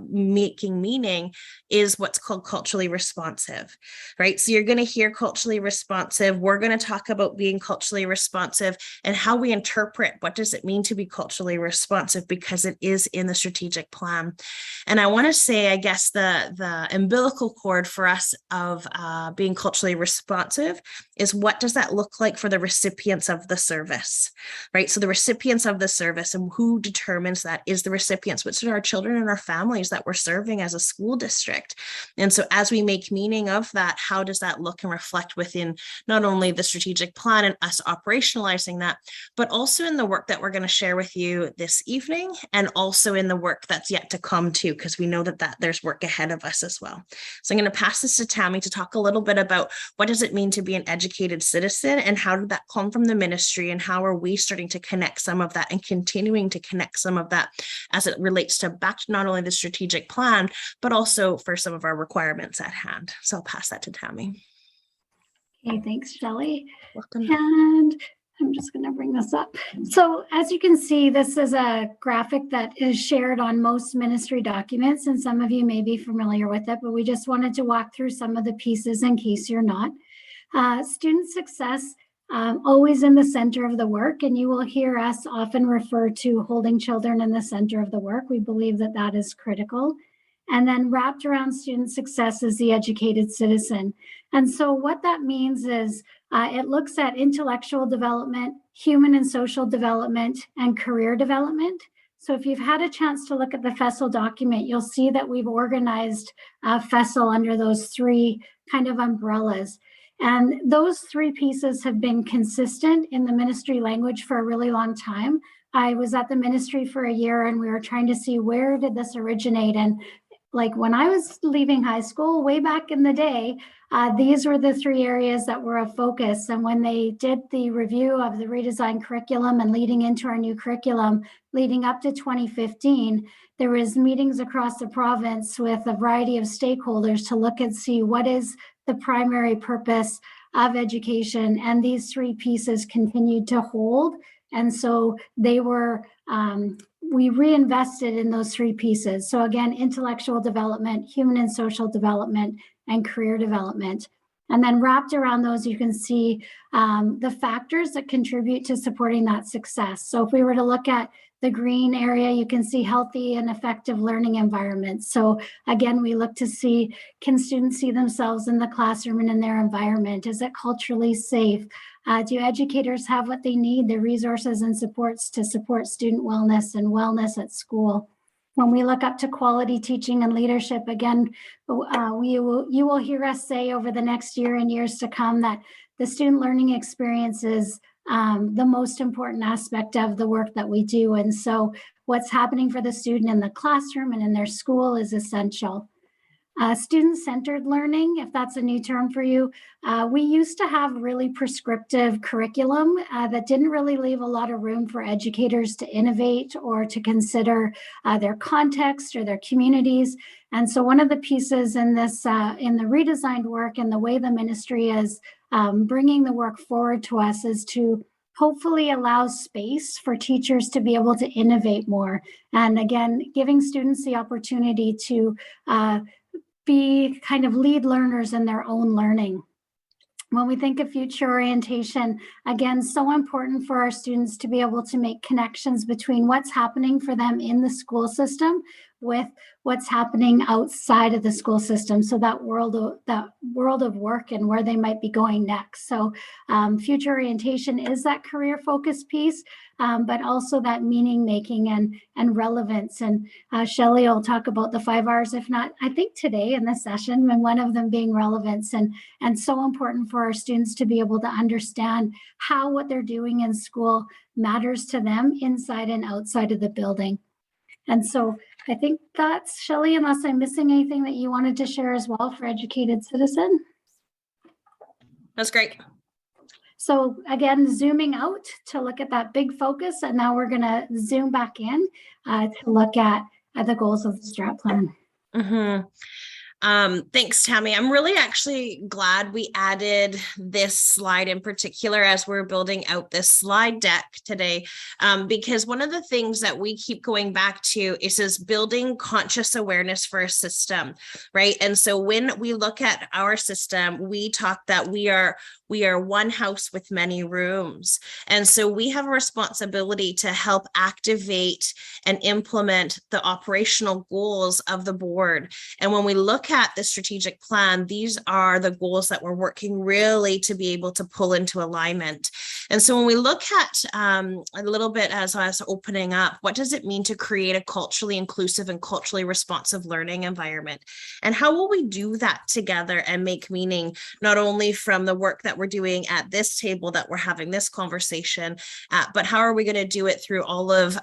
Speaker 11: making meaning is what's called culturally responsive, right? So you're going to hear culturally responsive. We're going to talk about being culturally responsive and how we interpret what does it mean to be culturally responsive, because it is in the strategic plan. And I want to say, I guess the the umbilical cord for us of being culturally responsive is, what does that look like for the recipients of the service, right? So the recipients of the service, and who determines that is the recipients, which are our children and our families that we're serving as a school district. And so as we make meaning of that, how does that look and reflect within not only the strategic plan and us operationalizing that, but also in the work that we're going to share with you this evening, and also in the work that's yet to come too, because we know that there's work ahead of us as well. So I'm going to pass this to Tammy to talk a little bit about what does it mean to be an educated citizen, and how did that come from the ministry, and how are we starting to connect some of that and continuing to connect some of that as it relates to back to not only the strategic plan, but also for some of our requirements at hand. So I'll pass that to Tammy.
Speaker 3: Okay, thanks, Shelley.
Speaker 11: Welcome.
Speaker 3: And I'm just going to bring this up. So as you can see, this is a graphic that is shared on most ministry documents, and some of you may be familiar with it, but we just wanted to walk through some of the pieces in case you're not. Student success, always in the center of the work, and you will hear us often refer to holding children in the center of the work. We believe that that is critical. And then wrapped around student success is the educated citizen. And so what that means is it looks at intellectual development, human and social development, and career development. So if you've had a chance to look at the FESL document, you'll see that we've organized FESL under those three kind of umbrellas. And those three pieces have been consistent in the ministry language for a really long time. I was at the ministry for a year, and we were trying to see, where did this originate? And like when I was leaving high school way back in the day, these were the three areas that were of focus. And when they did the review of the redesigned curriculum and leading into our new curriculum, leading up to 2015, there was meetings across the province with a variety of stakeholders to look and see what is the primary purpose of education. And these three pieces continued to hold. And so they were, we reinvested in those three pieces. So again, intellectual development, human and social development, and career development. And then wrapped around those, you can see the factors that contribute to supporting that success. So if we were to look at the green area, you can see healthy and effective learning environments. So again, we look to see, can students see themselves in the classroom and in their environment? Is it culturally safe? Do educators have what they need, the resources and supports to support student wellness and wellness at school? When we look up to quality teaching and leadership, again, you will hear us say over the next year and years to come that the student learning experience is the most important aspect of the work that we do. And so what's happening for the student in the classroom and in their school is essential. Student-centered learning, if that's a new term for you, we used to have really prescriptive curriculum that didn't really leave a lot of room for educators to innovate or to consider their context or their communities. And so one of the pieces in this, in the redesigned work and the way the ministry is bringing the work forward to us, is to hopefully allow space for teachers to be able to innovate more. And again, giving students the opportunity to be kind of lead learners in their own learning. When we think of future orientation, again, so important for our students to be able to make connections between what's happening for them in the school system with what's happening outside of the school system. So that world of work and where they might be going next. So future orientation is that career focused piece, but also that meaning making and relevance. And Shelley will talk about the 5 R's, if not, I think today in this session, and one of them being relevance, and so important for our students to be able to understand how what they're doing in school matters to them inside and outside of the building. And so I think that's, Shelley, unless I'm missing anything that you wanted to share as well for educated citizen.
Speaker 11: That's great.
Speaker 3: So again, zooming out to look at that big focus, and now we're going to zoom back in to look at the goals of the strat plan.
Speaker 11: Mm-hmm. Thanks, Tammy. I'm really actually glad we added this slide in particular as we're building out this slide deck today, because one of the things that we keep going back to is building conscious awareness for a system, right? And so when we look at our system, we talk that we are one house with many rooms. And so we have a responsibility to help activate and implement the operational goals of the board. And when we look look at the strategic plan, these are the goals that we're working really to be able to pull into alignment. And so when we look at a little bit as I was opening up, what does it mean to create a culturally inclusive and culturally responsive learning environment? And how will we do that together and make meaning, not only from the work that we're doing at this table that we're having this conversation, but how are we going to do it through all of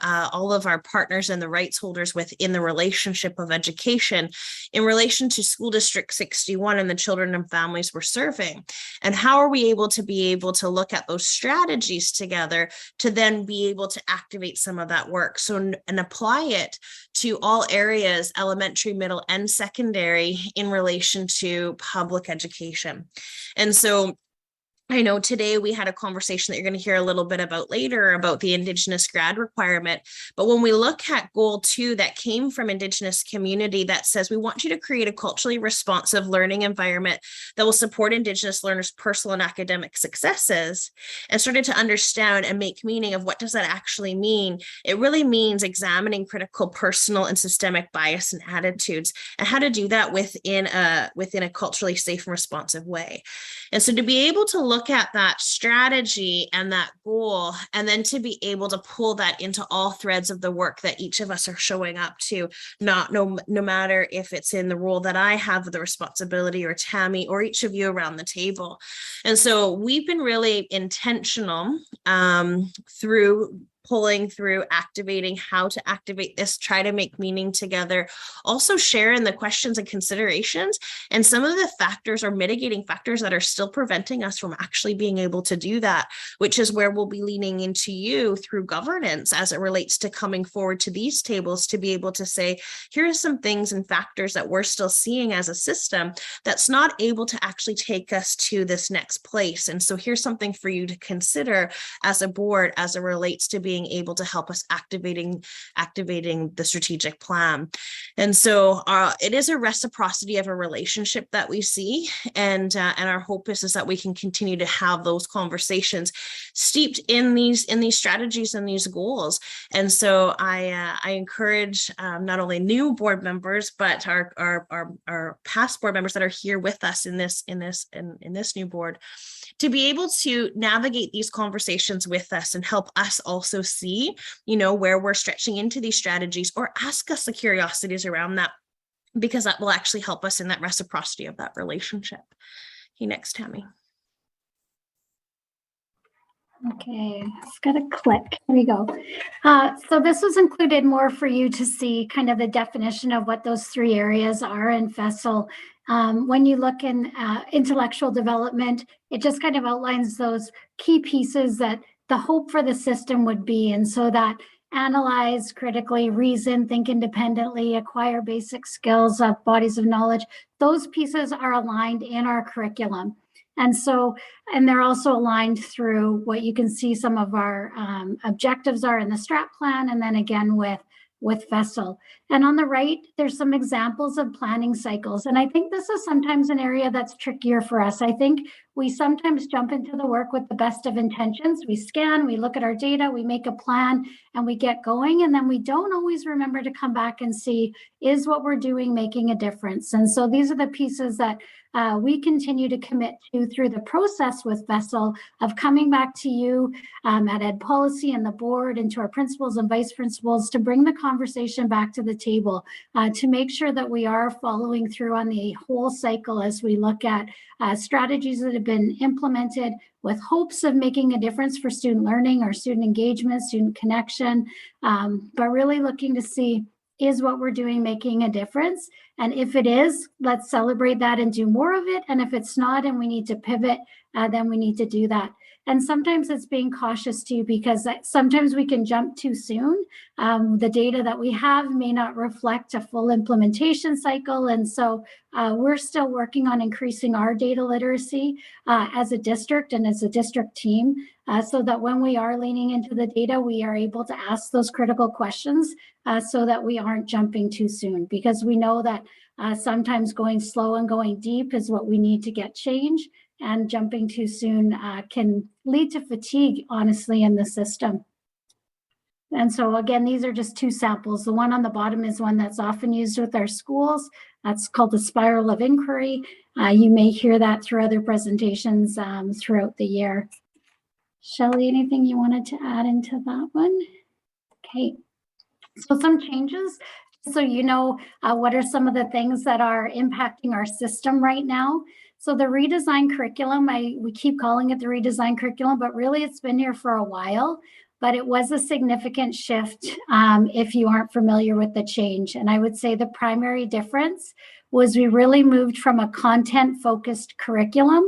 Speaker 11: our partners and the rights holders within the relationship of education in relation to School District 61 and the children and families we're serving? And how are we able to look at those strategies together to then be able to activate some of that work and apply it to all areas, elementary, middle, and secondary, in relation to public education? And so I know today we had a conversation that you're going to hear a little bit about later about the Indigenous grad requirement. But when we look at goal 2 that came from Indigenous community that says we want you to create a culturally responsive learning environment that will support Indigenous learners' personal and academic successes, and started to understand and make meaning of what does that actually mean, it really means examining critical personal and systemic bias and attitudes, and how to do that within a culturally safe and responsive way. And so to be able to look at that strategy and that goal, and then to be able to pull that into all threads of the work that each of us are showing up to, no matter if it's in the role that I have the responsibility, or Tammy, or each of you around the table. And so we've been really intentional through pulling through, activating how to activate this, try to make meaning together, also share in the questions and considerations and some of the factors or mitigating factors that are still preventing us from actually being able to do that, which is where we'll be leaning into you through governance as it relates to coming forward to these tables to be able to say, here are some things and factors that we're still seeing as a system that's not able to actually take us to this next place. And so here's something for you to consider as a board as it relates to being able to help us activating the strategic plan. And so it is a reciprocity of a relationship that we see, and our hope is that we can continue to have those conversations steeped in these strategies and these goals. And so I encourage not only new board members, but our past board members that are here with us in this new board, to be able to navigate these conversations with us and help us also see, where we're stretching into these strategies, or ask us the curiosities around that, because that will actually help us in that reciprocity of that relationship. Next, Tammy.
Speaker 3: Okay, it's got to click. Here we go. So this was included more for you to see kind of the definition of what those 3 areas are in FESL. When you look in intellectual development, it just kind of outlines those key pieces that the hope for the system would be. And so that analyze critically, reason, think independently, acquire basic skills of bodies of knowledge, those pieces are aligned in our curriculum. And they're also aligned through what you can see some of our objectives are in the strat plan, and then again with FESL. And on the right, there's some examples of planning cycles. And I think this is sometimes an area that's trickier for us. I think we sometimes jump into the work with the best of intentions. We scan, we look at our data, we make a plan, and we get going. And then we don't always remember to come back and see, is what we're doing making a difference? And so these are the pieces that we continue to commit to through the process with FESL, of coming back to you at Ed Policy and the board, and to our principals and vice principals, to bring the conversation back to the table, to make sure that we are following through on the whole cycle as we look at strategies that have been implemented with hopes of making a difference for student learning or student engagement, student connection, but really looking to see, is what we're doing making a difference? And if it is, let's celebrate that and do more of it. And if it's not, and we need to pivot, then we need to do that. And sometimes it's being cautious too, because sometimes we can jump too soon. The data that we have may not reflect a full implementation cycle. And so we're still working on increasing our data literacy as a district and as a district team, so that when we are leaning into the data, we are able to ask those critical questions so that we aren't jumping too soon, because we know that sometimes going slow and going deep is what we need to get change. And jumping too soon can lead to fatigue, honestly, in the system. And so again, these are just two samples. The one on the bottom is one that's often used with our schools. That's called the spiral of inquiry. You may hear that through other presentations throughout the year. Shelley, anything you wanted to add into that one? Okay, so some changes. So you know, what are some of the things that are impacting our system right now? So the redesigned curriculum, we keep calling it the redesigned curriculum, but really it's been here for a while. But it was a significant shift if you aren't familiar with the change. And I would say the primary difference was we really moved from a content-focused curriculum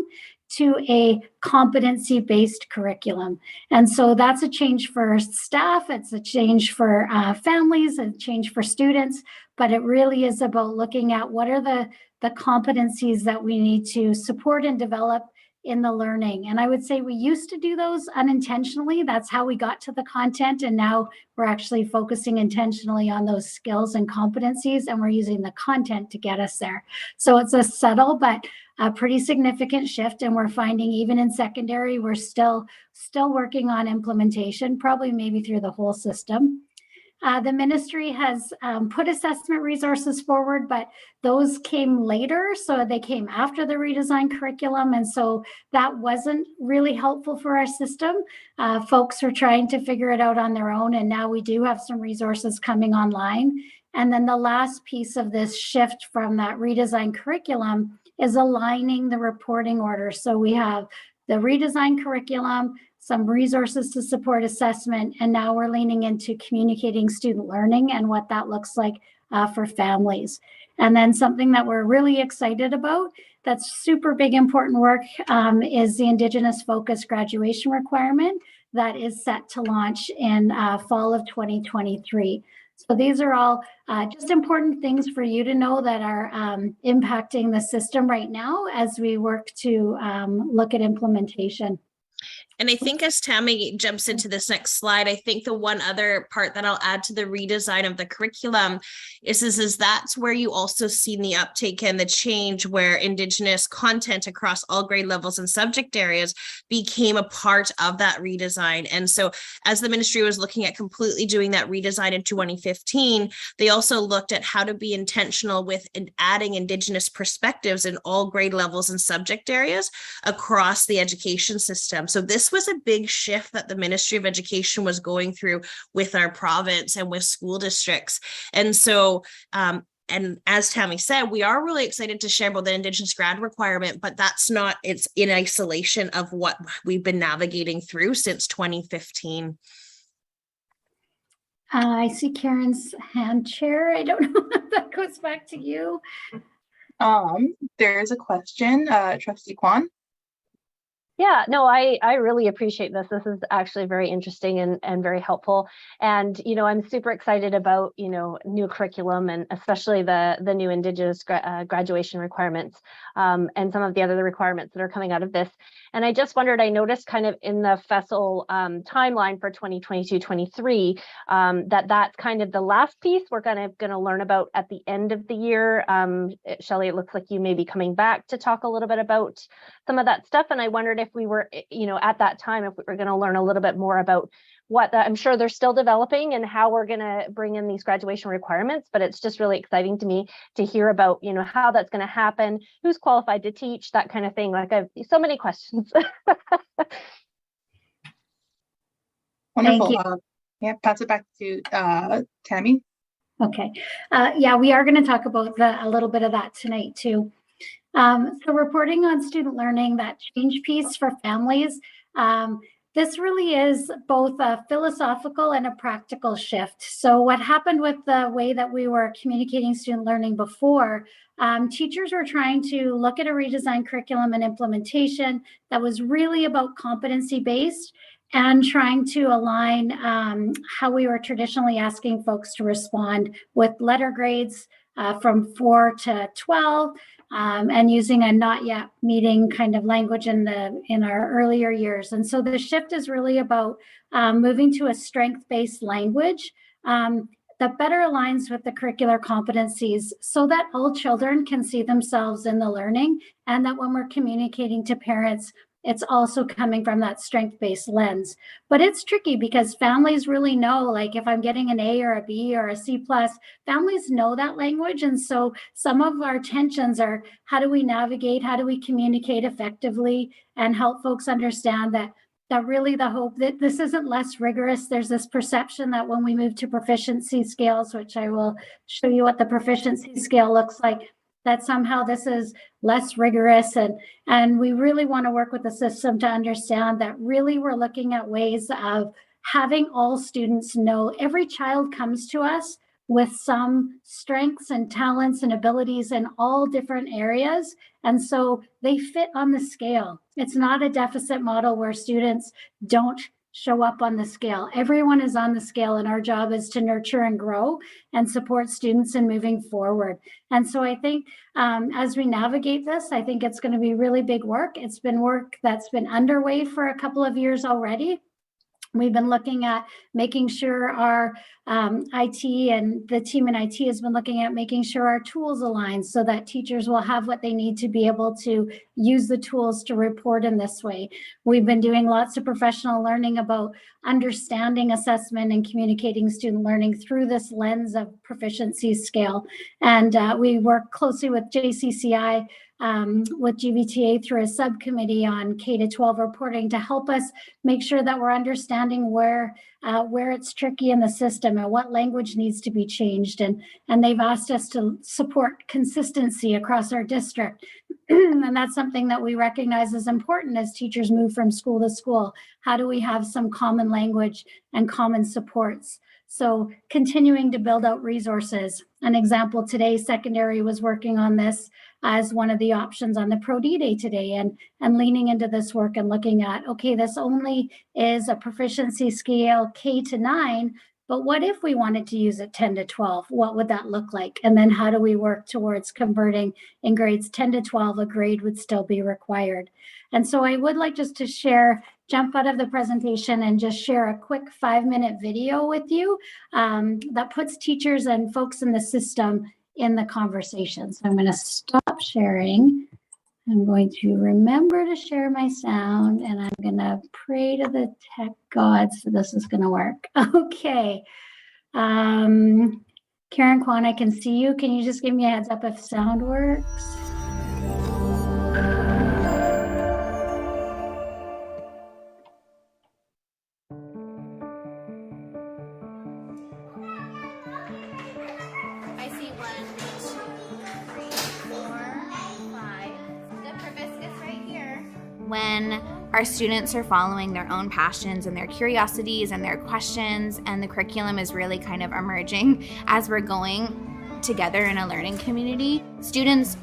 Speaker 3: to a competency-based curriculum. And so that's a change for staff, it's a change for families, a change for students, but it really is about looking at what are the competencies that we need to support and develop in the learning. And I would say we used to do those unintentionally. That's how we got to the content. And now we're actually focusing intentionally on those skills and competencies, and we're using the content to get us there. So it's a subtle but a pretty significant shift. And we're finding even in secondary, we're still working on implementation, probably maybe through the whole system. The ministry has put assessment resources forward, but those came later. So they came after the redesigned curriculum. And so that wasn't really helpful for our system. Folks are trying to figure it out on their own. And now we do have some resources coming online. And then the last piece of this shift from that redesigned curriculum is aligning the reporting order. So we have the redesigned curriculum, some resources to support assessment, and now we're leaning into communicating student learning and what that looks like for families. And then something that we're really excited about, that's super big important work, is the Indigenous Focus graduation requirement that is set to launch in fall of 2023. So these are all just important things for you to know that are impacting the system right now as we work to look at implementation.
Speaker 11: And I think as Tammy jumps into this next slide, I think the one other part that I'll add to the redesign of the curriculum is that's where you also see the uptake and the change where Indigenous content across all grade levels and subject areas became a part of that redesign. And so as the ministry was looking at completely doing that redesign in 2015, they also looked at how to be intentional with adding Indigenous perspectives in all grade levels and subject areas across the education system. So this was a big shift that the Ministry of Education was going through with our province and with school districts. And so, and as Tammy said, we are really excited to share about the Indigenous grad requirement, but it's in isolation of what we've been navigating through since 2015.
Speaker 3: I see Karen's hand, Chair. I don't know if that goes back to you.
Speaker 7: There's a question, Trustee Kwan.
Speaker 5: Yeah, no, I really appreciate this. This is actually very interesting and very helpful. And, you know, I'm super excited about, you know, new curriculum and especially the new Indigenous graduation requirements and some of the other requirements that are coming out of this. And I just wondered, I noticed kind of in the FESL timeline for 2022-23 that's kind of the last piece we're going to learn about at the end of the year. Shelley, it looks like you may be coming back to talk a little bit about some of that stuff. And I wondered if we were, you know, at that time, if we were going to learn a little bit more about what I'm sure they're still developing and how we're going to bring in these graduation requirements, but it's just really exciting to me to hear about, you know, how that's going to happen, who's qualified to teach, that kind of thing. Like I've so many questions.
Speaker 7: Wonderful. Yeah, pass it back to Tammy.
Speaker 3: Okay. Yeah, we are going to talk about a little bit of that tonight too. So reporting on student learning, that change piece for families, this really is both a philosophical and a practical shift. So what happened with the way that we were communicating student learning before, teachers were trying to look at a redesigned curriculum and implementation that was really about competency-based and trying to align how we were traditionally asking folks to respond with letter grades from 4 to 12, and using a not yet meeting kind of language in our earlier years. And so the shift is really about moving to a strength-based language that better aligns with the curricular competencies so that all children can see themselves in the learning, and that when we're communicating to parents, it's also coming from that strength-based lens. But it's tricky because families really know, like if I'm getting an A or a B or a C+, families know that language. And so some of our tensions are, how do we navigate, how do we communicate effectively and help folks understand that really the hope that this isn't less rigorous. There's this perception that when we move to proficiency scales, which I will show you what the proficiency scale looks like, that somehow this is less rigorous. And we really want to work with the system to understand that really we're looking at ways of having all students know every child comes to us with some strengths and talents and abilities in all different areas. And so they fit on the scale. It's not a deficit model where students don't show up on the scale. Everyone is on the scale, and our job is to nurture and grow and support students in moving forward. And so I think as we navigate this, I think it's going to be really big work. It's been work that's been underway for a couple of years already. We've been looking at making sure our IT and the team in IT has been looking at making sure our tools align so that teachers will have what they need to be able to use the tools to report in this way. We've been doing lots of professional learning about understanding assessment and communicating student learning through this lens of proficiency scale. And we work closely with JCCI with GVTA through a subcommittee on K-12 reporting to help us make sure that we're understanding where it's tricky in the system and what language needs to be changed. And they've asked us to support consistency across our district. And that's something that we recognize as important as teachers move from school to school. How do we have some common language and common supports? So continuing to build out resources. An example today, secondary was working on this as one of the options on the Pro D Day today, and leaning into this work and looking at, okay, this only is a proficiency scale K to 9, but what if we wanted to use it 10 to 12? What would that look like? And then how do we work towards converting in grades 10 to 12, a grade would still be required. And so I would like just to jump out of the presentation and just share a quick 5-minute video with you that puts teachers and folks in the system in the conversation. So I'm going to stop sharing. I'm going to remember to share my sound, and I'm going to pray to the tech gods that this is going to work. Okay. Karen Kwan, I can see you. Can you just give me a heads up if sound works?
Speaker 12: When our students are following their own passions and their curiosities and their questions, and the curriculum is really kind of emerging as we're going together in a learning community, students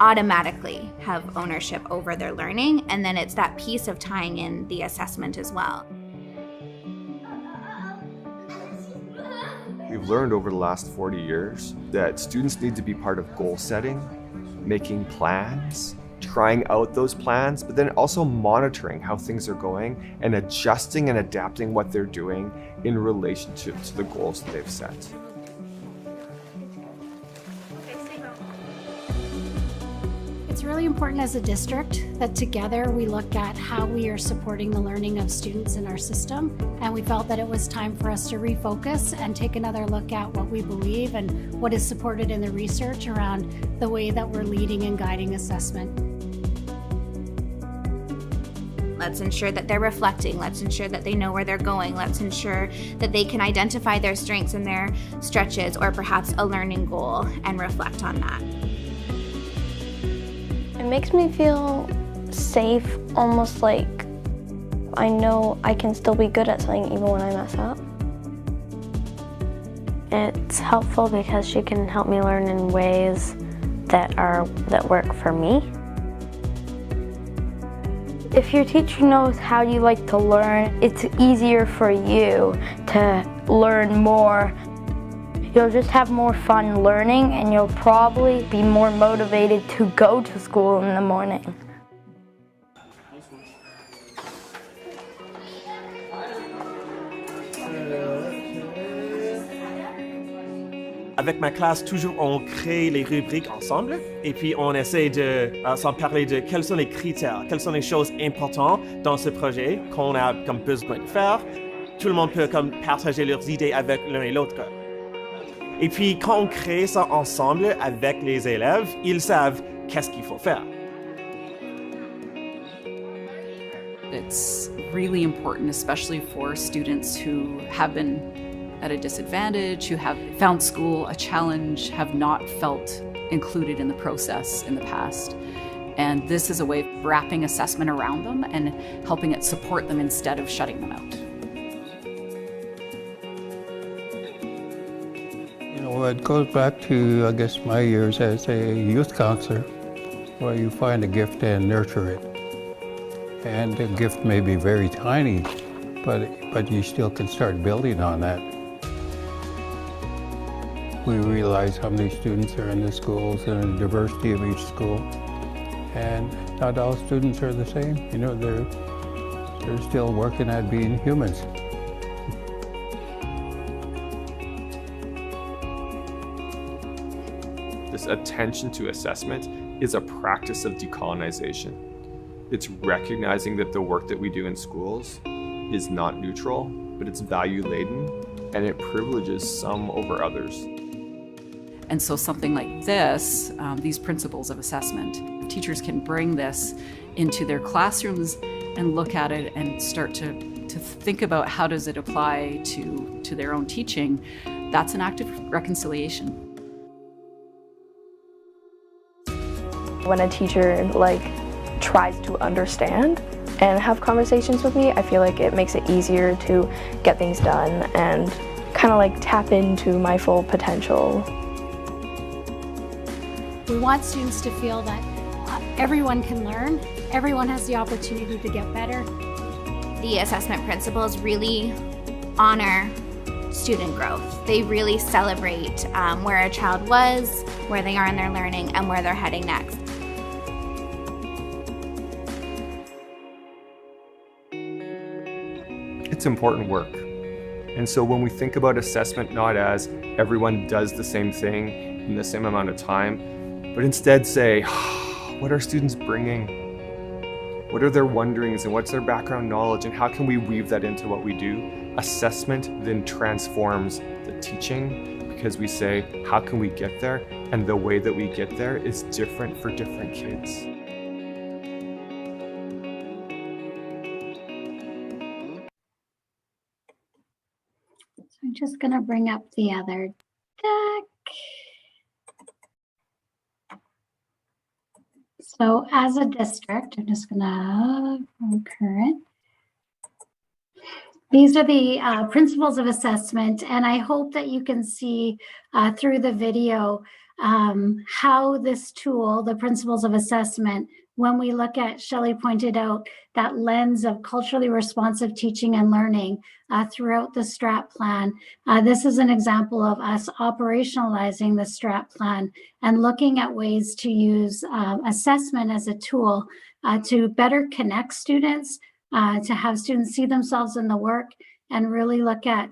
Speaker 12: automatically have ownership over their learning, and then it's that piece of tying in the assessment as well.
Speaker 13: We've learned over the last 40 years that students need to be part of goal setting, making plans, trying out those plans, but then also monitoring how things are going and adjusting and adapting what they're doing in relationship to the goals that they've set.
Speaker 3: It's really important as a district that together we look at how we are supporting the learning of students in our system. And we felt that it was time for us to refocus and take another look at what we believe and what is supported in the research around the way that we're leading and guiding assessment.
Speaker 12: Let's ensure that they're reflecting. Let's ensure that they know where they're going. Let's ensure that they can identify their strengths and their stretches, or perhaps a learning goal, and reflect on that.
Speaker 14: It makes me feel safe, almost like I know I can still be good at something even when I mess up. It's helpful because she can help me learn in ways that work for me. If your teacher knows how you like to learn, it's easier for you to learn more. You'll just have more fun learning, and you'll probably be more motivated to go to school in the morning.
Speaker 15: avec ma classe, toujours on crée les rubriques ensemble et puis on essaie de s'en parler de quels sont les critères, quelles sont les choses importantes dans ce projet qu'on a comme besoin de faire. Tout le monde peut comme partager leurs idées avec l'un et l'autre. Et puis quand on crée ça ensemble avec les élèves, ils savent qu'est-ce qu'il faut faire.
Speaker 16: It's really important, especially for students who have been at a disadvantage, who have found school a challenge, have not felt included in the process in the past. And this is a way of wrapping assessment around them and helping it support them instead of shutting them out.
Speaker 17: You know, it goes back to, I guess, my years as a youth counselor, where you find a gift and nurture it. And the gift may be very tiny, but you still can start building on that. We realize how many students are in the schools and the diversity of each school. And not all students are the same. You know, they're still working at being humans.
Speaker 13: This attention to assessment is a practice of decolonization. It's recognizing that the work that we do in schools is not neutral, but it's value-laden, and it privileges some over others.
Speaker 16: And so something like this, these principles of assessment, teachers can bring this into their classrooms and look at it and start to think about how does it apply to their own teaching. That's an act of reconciliation.
Speaker 18: When a teacher tries to understand and have conversations with me, I feel like it makes it easier to get things done and kind of tap into my full potential.
Speaker 19: We want students to feel that everyone can learn, everyone has the opportunity to get better.
Speaker 12: The assessment principles really honor student growth. They really celebrate where a child was, where they are in their learning, and where they're heading next.
Speaker 13: It's important work. And so when we think about assessment not as everyone does the same thing in the same amount of time, but instead say, what are students bringing? What are their wonderings and what's their background knowledge and how can we weave that into what we do? Assessment then transforms the teaching because we say, how can we get there? And the way that we get there is different for different kids.
Speaker 3: I'm just going to bring up the other deck. So as a district, I'm just going to go current. These are the principles of assessment, and I hope that you can see through the video how this tool, the principles of assessment, when we look at, Shelley pointed out, that lens of culturally responsive teaching and learning throughout the STRAT plan. This is an example of us operationalizing the STRAT plan and looking at ways to use assessment as a tool to better connect students, to have students see themselves in the work and really look at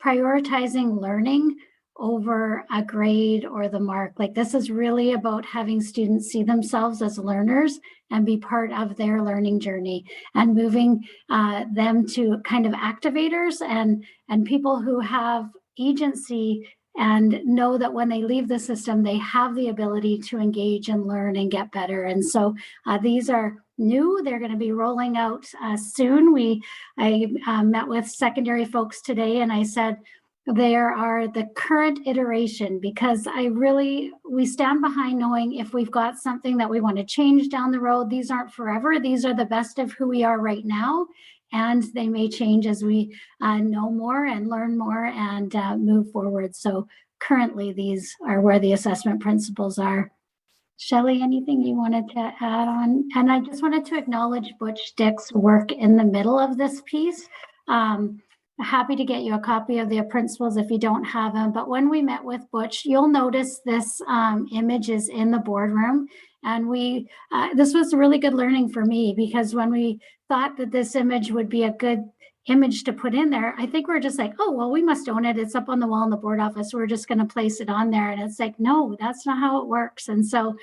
Speaker 3: prioritizing learning over a grade or the mark. Like, this is really about having students see themselves as learners and be part of their learning journey and moving them to kind of activators and people who have agency and know that when they leave the system, they have the ability to engage and learn and get better. And so these are new. They're going to be rolling out soon. I met with secondary folks today and I said, there are the current iteration, because we stand behind knowing if we've got something that we want to change down the road, these aren't forever. These are the best of who we are right now. And they may change as we know more and learn more and move forward. So currently these are where the assessment principles are. Shelley, anything you wanted to add on? And I just wanted to acknowledge Butch Dick's work in the middle of this piece. Happy to get you a copy of the principles if you don't have them. But when we met with Butch, you'll notice this image is in the boardroom. And this was really good learning for me, because when we thought that this image would be a good image to put in there, I think we're just like, oh, well, we must own it. It's up on the wall in the board office. We're just going to place it on there. And it's like, no, that's not how it works. And so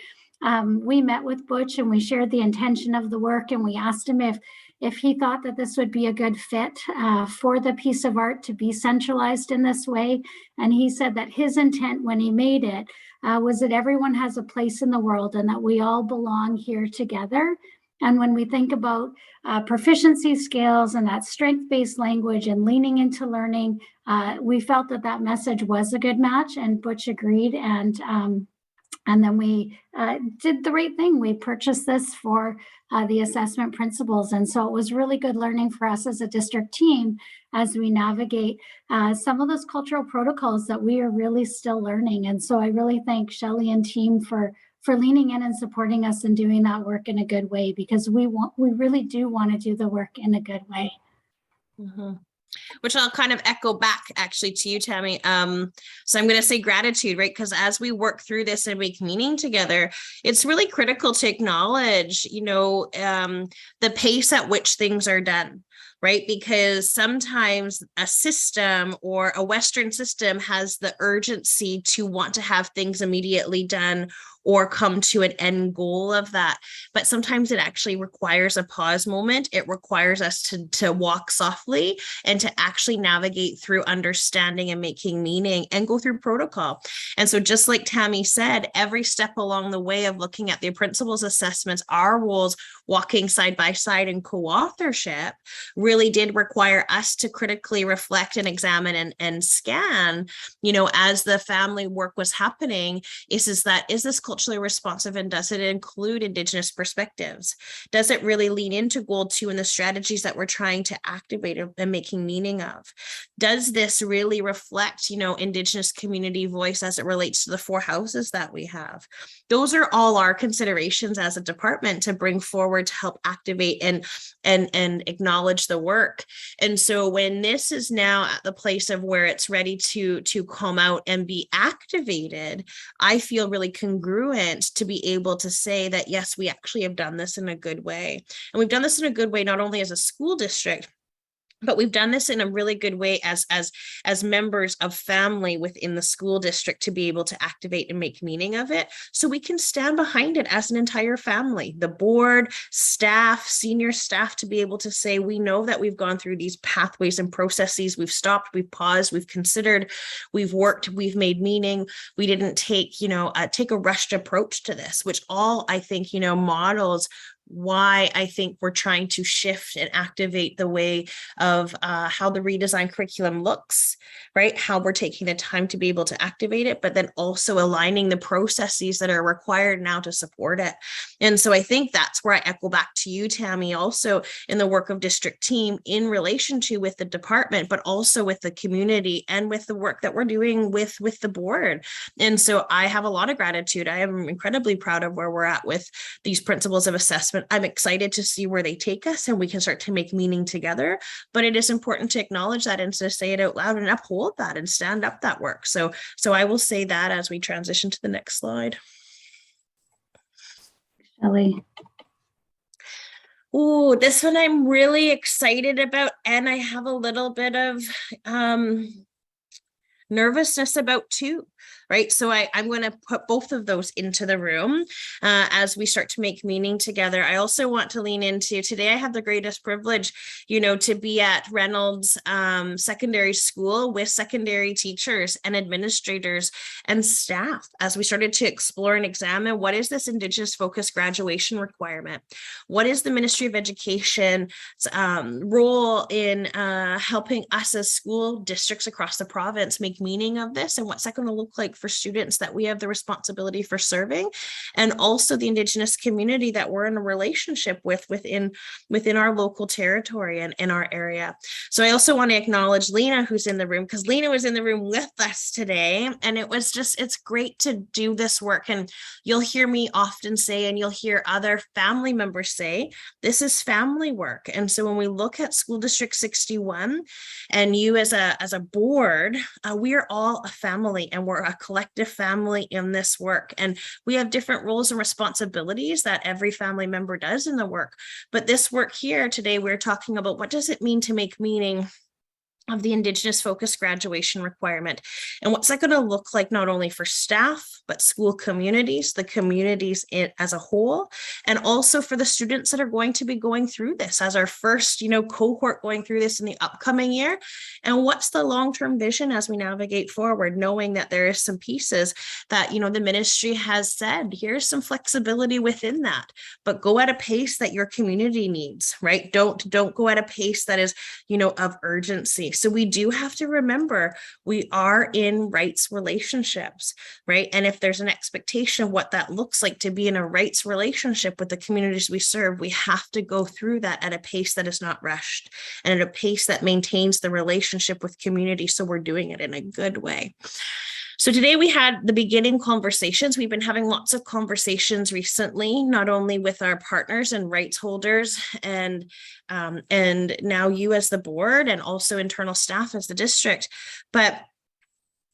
Speaker 3: we met with Butch and we shared the intention of the work, and we asked him if he thought that this would be a good fit for the piece of art to be centralized in this way. And he said that his intent when he made it was that everyone has a place in the world and that we all belong here together. And when we think about proficiency scales and that strength-based language and leaning into learning, we felt that that message was a good match, and Butch agreed. And then we did the right thing. We purchased this for the assessment principles. And so it was really good learning for us as a district team as we navigate some of those cultural protocols that we are really still learning. And so I really thank Shelley and team for leaning in and supporting us and doing that work in a good way, because we really do want to do the work in a good way.
Speaker 11: Mm-hmm. Which I'll kind of echo back actually to you, Tammy. So I'm going to say gratitude, right? Because as we work through this and make meaning together, it's really critical to acknowledge, the pace at which things are done. Right? Because sometimes a system or a Western system has the urgency to want to have things immediately done or come to an end goal of that. But sometimes it actually requires a pause moment. It requires us to walk softly and to actually navigate through understanding and making meaning and go through protocol. And so just like Tammy said, every step along the way of looking at the principals assessments, our roles walking side by side in co-authorship really did require us to critically reflect and examine and scan, as the family work was happening, is this culturally responsive, and does it include Indigenous perspectives? Does it really lean into goal 2 and the strategies that we're trying to activate and making meaning of? Does this really reflect, Indigenous community voice as it relates to the 4 houses that we have? Those are all our considerations as a department to bring forward to help activate and acknowledge the work. And so when this is now at the place of where it's ready to come out and be activated, I feel really congruent to be able to say that, yes, we actually have done this in a good way. And we've done this in a good way, not only as a school district, but we've done this in a really good way as members of family within the school district to be able to activate and make meaning of it. So we can stand behind it as an entire family, the board, staff, senior staff, to be able to say, we know that we've gone through these pathways and processes. We've stopped, we've paused, we've considered, we've worked, we've made meaning. We didn't take a rushed approach to this, which all I think, models why I think we're trying to shift and activate the way of how the redesigned curriculum looks, right? How we're taking the time to be able to activate it, but then also aligning the processes that are required now to support it. And so I think that's where I echo back to you, Tammy, also in the work of district team in relation to with the department, but also with the community and with the work that we're doing with the board. And so I have a lot of gratitude. I am incredibly proud of where we're at with these principles of assessment. I'm excited to see where they take us and we can start to make meaning together, but it is important to acknowledge that and to say it out loud and uphold that and stand up that work. So I will say that as we transition to the next slide.
Speaker 3: Shelley.
Speaker 11: Oh, this one I'm really excited about, and I have a little bit of nervousness about too. Right. So I'm going to put both of those into the room as we start to make meaning together. I also want to lean into today. I have the greatest privilege, to be at Reynolds Secondary School with secondary teachers and administrators and staff as we started to explore and examine what is this Indigenous focused graduation requirement? What is the Ministry of Education's role in helping us as school districts across the province make meaning of this? And what's that going to look like for students that we have the responsibility for serving, and also the Indigenous community that we're in a relationship with within our local territory and in our area. So I also want to acknowledge Lena, who's in the room, because Lena was in the room with us today, and it's great to do this work. And you'll hear me often say, and you'll hear other family members say, this is family work. And so when we look at School District 61 and you as a board, we are all a family and we're a collective family in this work. And we have different roles and responsibilities that every family member does in the work. But this work here today, we're talking about what does it mean to make meaning of the Indigenous focused graduation requirement. And what's that going to look like not only for staff, but school communities, the communities as a whole, and also for the students that are going to be going through this as our first, cohort going through this in the upcoming year. And what's the long-term vision as we navigate forward, knowing that there is some pieces that, the ministry has said, here's some flexibility within that, but go at a pace that your community needs, right? Don't go at a pace that is, of urgency. So we do have to remember we are in rights relationships, right? And if there's an expectation of what that looks like to be in a rights relationship with the communities we serve, we have to go through that at a pace that is not rushed and at a pace that maintains the relationship with community. So we're doing it in a good way. So today we had the beginning conversations. We've been having lots of conversations recently, not only with our partners and rights holders and now you as the board and also internal staff as the district, but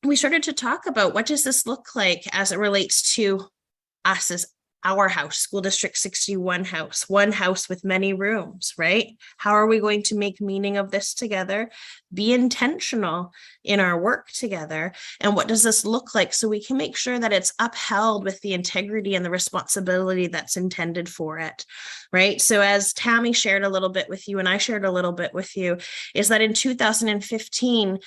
Speaker 11: we started to talk about what does this look like as it relates to us as our house, School District 61 house, one house with many rooms, right? How are we going to make meaning of this together, be intentional in our work together? And what does this look like so we can make sure that it's upheld with the integrity and the responsibility that's intended for it, right? So as Tammy shared a little bit with you and I shared a little bit with you, is that in 2015,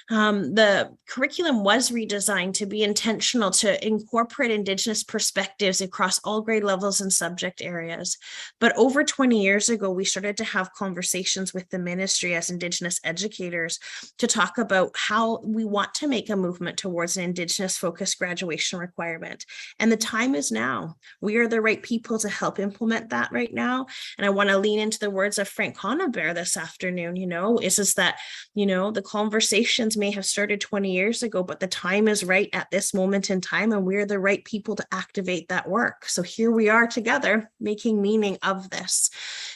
Speaker 11: the curriculum was redesigned to be intentional to incorporate Indigenous perspectives across all grade levels and subject areas. But over 20 years ago, we started to have conversations with the ministry as Indigenous educators to talk about how we want to make a movement towards an Indigenous focused graduation requirement. And the time is now. We are the right people to help implement that right now. And I want to lean into the words of Frank Honaber this afternoon, is that, the conversations may have started 20 years ago, but the time is right at this moment in time, and we're the right people to activate that work. So here we are together making meaning of this.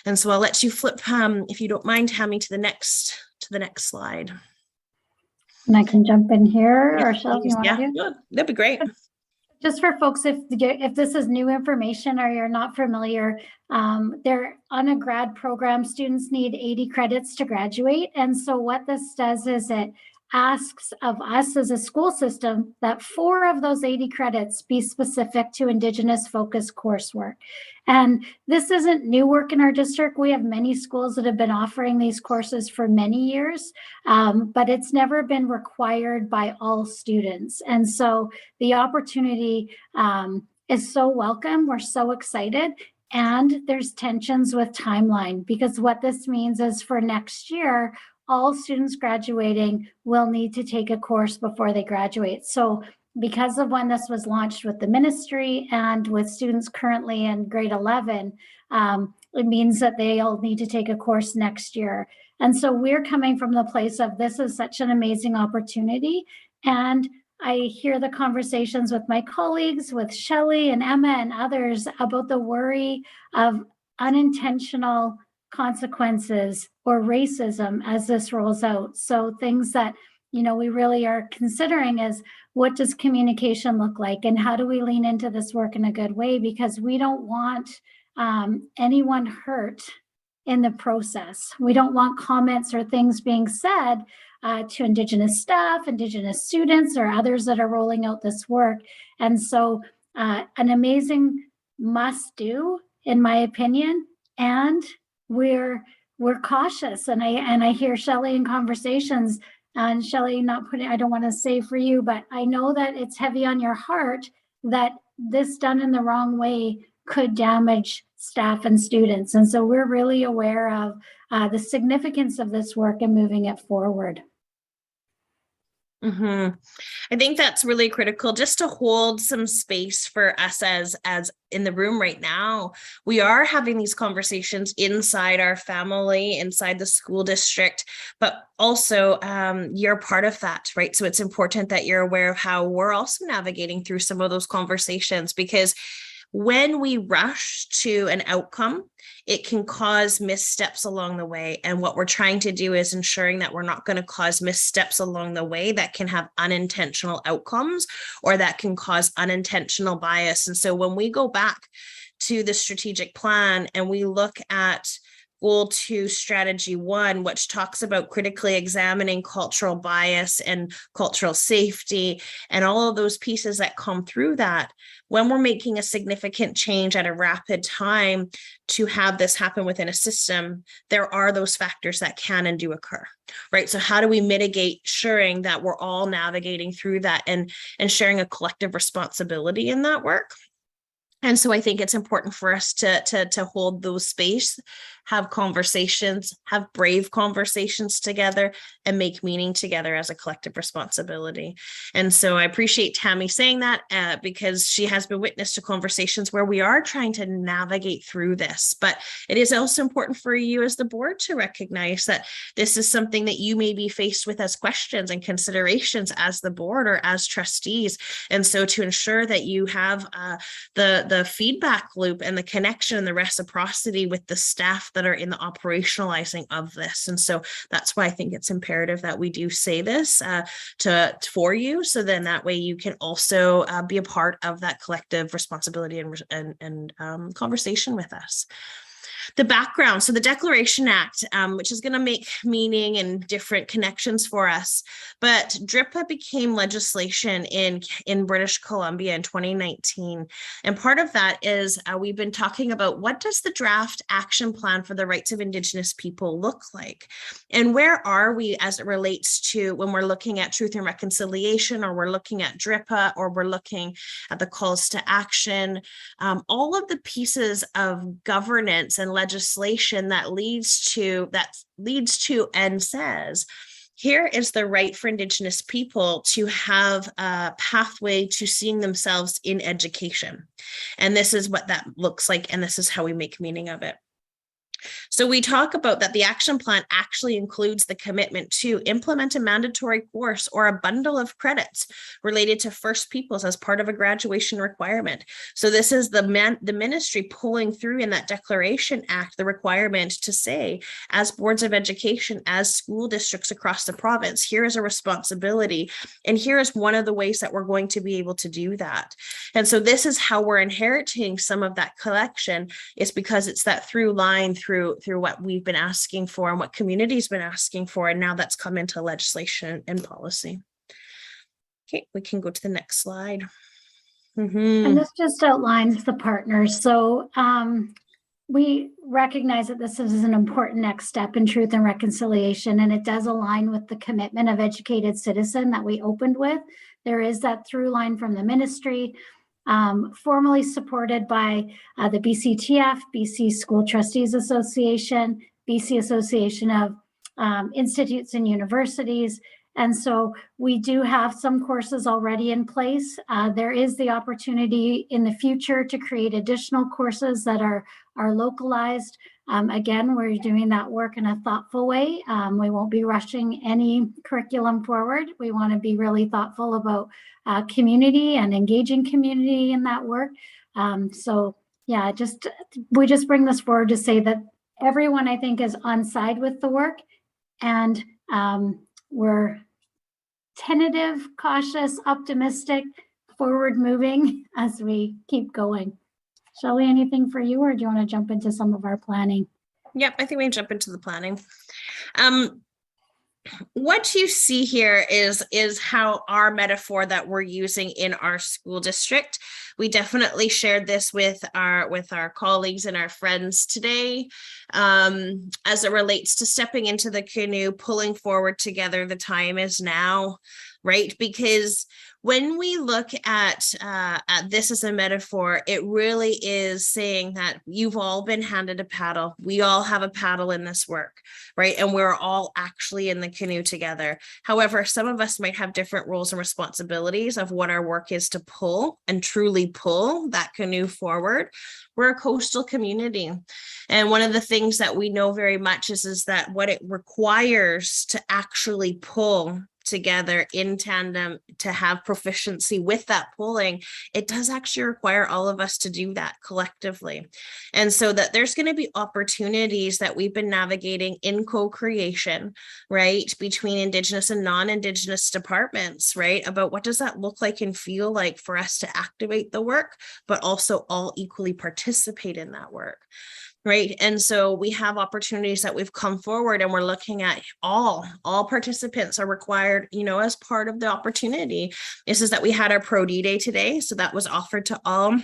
Speaker 11: And so I'll let you flip, if you don't mind, Tammy, to the next slide.
Speaker 3: And I can jump in here, or Shel, you want to do?
Speaker 11: Yeah, that'd be great.
Speaker 3: Just for folks, if this is new information or you're not familiar, they're on a grad program. Students need 80 credits to graduate. And so what this does is it asks of us as a school system that 4 of those 80 credits be specific to Indigenous focused coursework. And this isn't new work in our district. We have many schools that have been offering these courses for many years, but it's never been required by all students. And so the opportunity is so welcome. We're so excited. And there's tensions with timeline, because what this means is for next year, all students graduating will need to take a course before they graduate. So because of when this was launched with the ministry and with students currently in grade 11, it means that they'll need to take a course next year. And so we're coming from the place of this is such an amazing opportunity. And I hear the conversations with my colleagues, with Shelley and Emma and others about the worry of unintentional consequences or racism as this rolls out. So things that, we really are considering is what does communication look like and how do we lean into this work in a good way? Because we don't want anyone hurt in the process. We don't want comments or things being said to Indigenous staff, Indigenous students, or others that are rolling out this work. And so an amazing must do, in my opinion, and we're cautious. And I hear Shelley in conversations, and Shelley, I don't want to say for you, but I know that it's heavy on your heart that this done in the wrong way could damage staff and students. And so we're really aware of the significance of this work and moving it forward.
Speaker 11: Mm-hmm. I think that's really critical, just to hold some space for us as in the room right now. We are having these conversations inside our family, inside the school district, but also you're part of that, right? So it's important that you're aware of how we're also navigating through some of those conversations, because when we rush to an outcome, it can cause missteps along the way. And what we're trying to do is ensuring that we're not going to cause missteps along the way that can have unintentional outcomes or that can cause unintentional bias. And so when we go back to the strategic plan and we look at Goal 2, Strategy 1, which talks about critically examining cultural bias and cultural safety and all of those pieces that come through that, when we're making a significant change at a rapid time to have this happen within a system, there are those factors that can and do occur, right? So how do we mitigate ensuring that we're all navigating through that and sharing a collective responsibility in that work? And so I think it's important for us to hold those space, have conversations, have brave conversations together, and make meaning together as a collective responsibility. And so I appreciate Tammy saying that because she has been witness to conversations where we are trying to navigate through this. But it is also important for you as the board to recognize that this is something that you may be faced with as questions and considerations as the board or as trustees. And so to ensure that you have the feedback loop and the connection and the reciprocity with the staff that are in the operationalizing of this. And so that's why I think it's imperative that we do say this for you. So then that way you can also be a part of that collective responsibility and conversation with us. The background, so the Declaration Act, which is going to make meaning and different connections for us, but DRIPA became legislation in British Columbia in 2019. And part of that is we've been talking about what does the draft action plan for the rights of Indigenous people look like? And where are we as it relates to when we're looking at truth and reconciliation, or we're looking at DRIPA, or we're looking at the calls to action, all of the pieces of governance and legislation that leads to and says, here is the right for Indigenous people to have a pathway to seeing themselves in education. And this is what that looks like, and this is how we make meaning of it. So we talk about that the action plan actually includes the commitment to implement a mandatory course or a bundle of credits related to First Peoples as part of a graduation requirement. So this is the ministry pulling through in that Declaration Act the requirement to say, as boards of education, as school districts across the province, here is a responsibility, and here is one of the ways that we're going to be able to do that. And so this is how we're inheriting some of that collection, is because it's that through line through what we've been asking for and what community's been asking for, and now that's come into legislation and policy. Okay, we can go to the next slide.
Speaker 3: And this just outlines the partners. So we recognize that this is an important next step in truth and reconciliation, and it does align with the commitment of educated citizen that we opened with. There is that through line from the ministry, formally supported by the BCTF, BC School Trustees Association, BC Association of Institutes and Universities. And so we do have some courses already in place. There is the opportunity in the future to create additional courses that are localized. Again, we're doing that work in a thoughtful way. We won't be rushing any curriculum forward. We want to be really thoughtful about community and engaging community in that work. So yeah, we just bring this forward to say that everyone, I think, is on side with the work, and we're tentative, cautious, optimistic, forward moving as we keep going. Shelley, anything for you, or do you want to jump into some of our planning?
Speaker 11: Yep, I think we can jump into the planning. What you see here is how our metaphor that we're using in our school district. We definitely shared this with our colleagues and our friends today, as it relates to stepping into the canoe, pulling forward together. The time is now, right? Because when we look at this as a metaphor, it really is saying that you've all been handed a paddle. We all have a paddle in this work, right? And we're all actually in the canoe together. However, some of us might have different roles and responsibilities of what our work is to pull and truly pull that canoe forward. We're a coastal community. And one of the things that we know very much is that what it requires to actually pull together in tandem to have proficiency with that polling, it does actually require all of us to do that collectively. And so that there's going to be opportunities that we've been navigating in co-creation, right, between Indigenous and non-Indigenous departments, right, about what does that look like and feel like for us to activate the work, but also all equally participate in that work. Right. And so we have opportunities that we've come forward, and we're looking at all participants are required, you know, as part of the opportunity. This is that we had our Pro D Day today. So that was offered to all.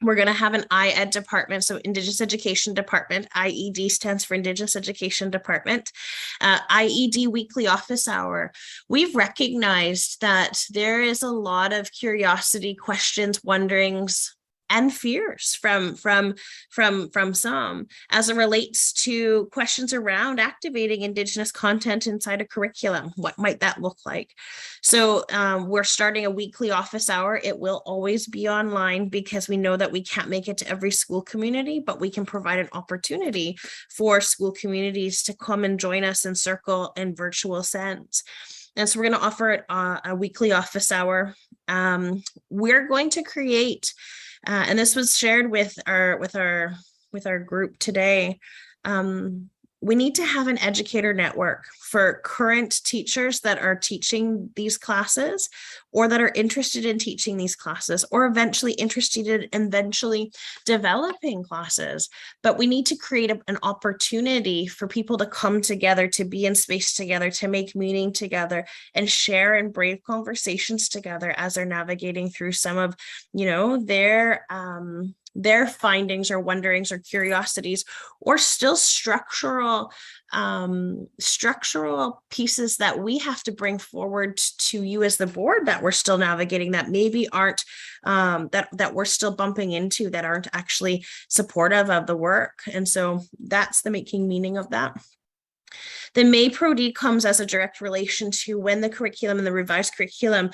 Speaker 11: We're going to have an IED department, so Indigenous Education Department. IED stands for Indigenous Education Department. IED weekly office hour. We've recognized that there is a lot of curiosity, questions, wonderings, and fears from some as it relates to questions around activating Indigenous content inside a curriculum. What might that look like? So we're starting a weekly office hour. It will always be online because we know that we can't make it to every school community, but we can provide an opportunity for school communities to come and join us in circle and virtual sense. And so we're going to offer a weekly office hour. We're going to create and this was shared with our group today. We need to have an educator network for current teachers that are teaching these classes, or that are interested in teaching these classes, or eventually interested in developing classes. But we need to create an opportunity for people to come together, to be in space together, to make meaning together, and share and brave conversations together as they're navigating through some of, you know, their findings or wonderings or curiosities, or still structural pieces that we have to bring forward to you as the board that we're still navigating, that maybe aren't that we're still bumping into, that aren't actually supportive of the work. And so that's the making meaning of that. The May Pro D comes as a direct relation to when the curriculum and the revised curriculum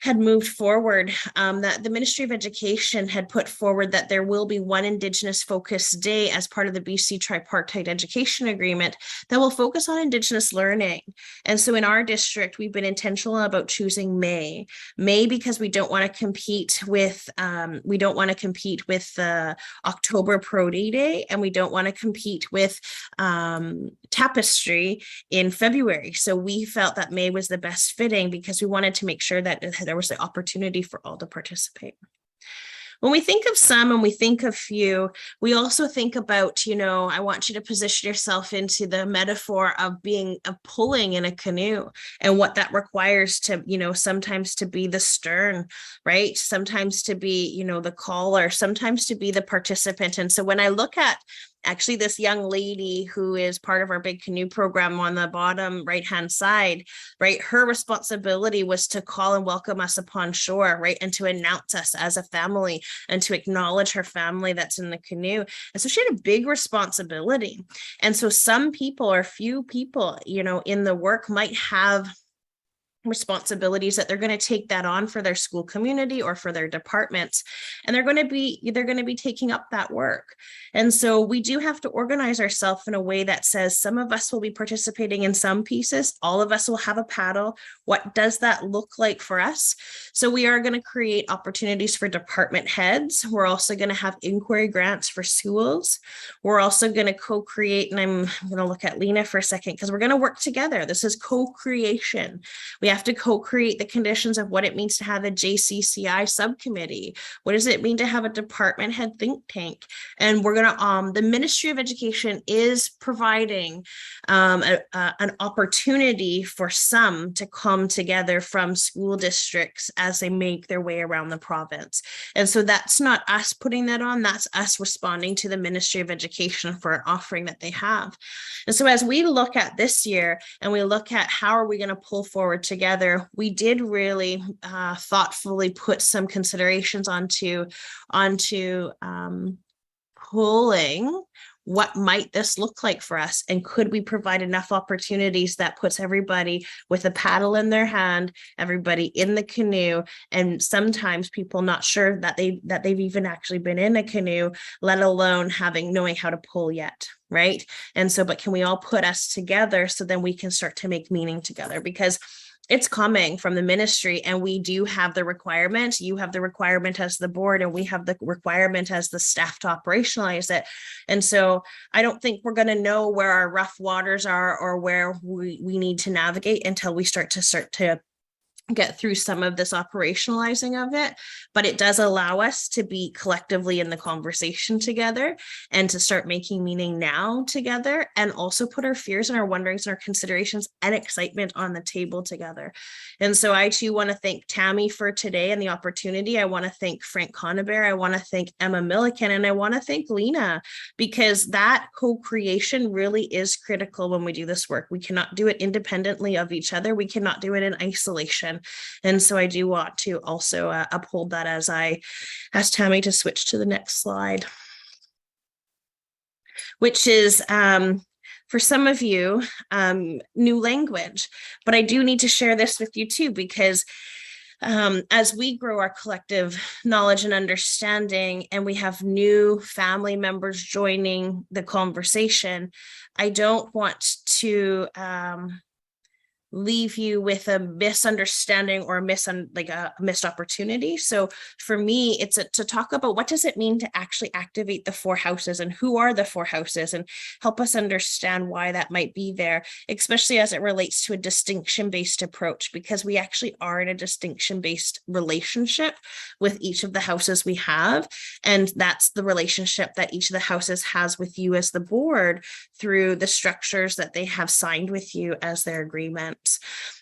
Speaker 11: had moved forward, that the Ministry of Education had put forward that there will be one Indigenous focused day as part of the BC Tripartite Education Agreement that will focus on Indigenous learning. And so in our district, we've been intentional about choosing May because we don't want to compete with the October Pro D Day, and we don't want to compete with Tapestry in February. So we felt that May was the best fitting because we wanted to make sure that there was the opportunity for all to participate. When we think of some and we think of few, we also think about, you know, I want you to position yourself into the metaphor of pulling in a canoe, and what that requires to, you know, sometimes to be the stern, right? Sometimes to be, you know, the caller, sometimes to be the participant. And so when I look at actually this young lady who is part of our Big Canoe program on the bottom right-hand side, right? Her responsibility was to call and welcome us upon shore, right? And to announce us as a family and to acknowledge her family that's in the canoe. And so she had a big responsibility. And so some people, or few people, you know, in the work might have responsibilities that they're going to take that on for their school community or for their departments, and they're going to be taking up that work. And so we do have to organize ourselves in a way that says some of us will be participating in some pieces, all of us will have a paddle. What does that look like for us? So we are going to create opportunities for department heads. We're also going to have inquiry grants for schools. We're also going to co-create, and I'm going to look at Lena for a second because we're going to work together. This is co-creation. We have to co-create the conditions of what it means to have a JCCI subcommittee. What does it mean to have a department head think tank? And we're going to, the Ministry of Education is providing an opportunity for some to come together from school districts as they make their way around the province. And so that's not us putting that on, that's us responding to the Ministry of Education for an offering that they have. And so as we look at this year and we look at how are we going to pull forward together, we did really thoughtfully put some considerations onto pulling what might this look like for us, and could we provide enough opportunities that puts everybody with a paddle in their hand, everybody in the canoe, and sometimes people not sure that they've even actually been in a canoe, let alone knowing how to pull yet, right? And so, but can we all put us together so then we can start to make meaning together? Because it's coming from the ministry, and we do have the requirement. You have the requirement as the board, and we have the requirement as the staff to operationalize it. And so I don't think we're going to know where our rough waters are or where we need to navigate until we start to get through some of this operationalizing of it. But it does allow us to be collectively in the conversation together and to start making meaning now together, and also put our fears and our wonderings and our considerations and excitement on the table together. And so I too want to thank Tammy for today and the opportunity. I want to thank Frank Conabear. I want to thank Emma Milliken, and I want to thank Lena, because that co-creation really is critical when we do this work. We cannot do it independently of each other. We cannot do it in isolation. And so I do want to also uphold that as I ask Tammy to switch to the next slide, which is for some of you, new language. But I do need to share this with you too, because as we grow our collective knowledge and understanding, and we have new family members joining the conversation, I don't want to leave you with a misunderstanding or a missed opportunity. So for me, it's to talk about what does it mean to actually activate the 4 houses, and who are the 4 houses, and help us understand why that might be there, especially as it relates to a distinction-based approach, because we actually are in a distinction-based relationship with each of the houses we have. And that's the relationship that each of the houses has with you as the board through the structures that they have signed with you as their agreement.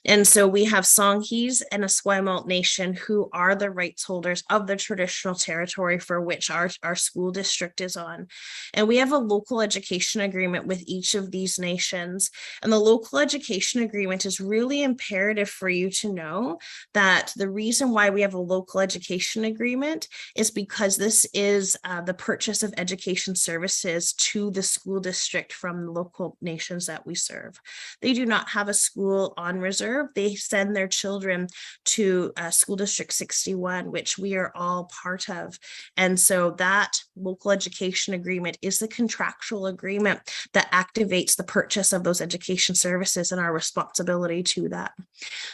Speaker 11: And so we have Songhees and Esquimalt Nation, who are the rights holders of the traditional territory for which our school district is on. And we have a local education agreement with each of these nations. And the local education agreement is really imperative for you to know that the reason why we have a local education agreement is because this is the purchase of education services to the school district from the local nations that we serve. They do not have a school on reserve. They send their children to School District 61, which we are all part of. And so that local education agreement is the contractual agreement that activates the purchase of those education services and our responsibility to that.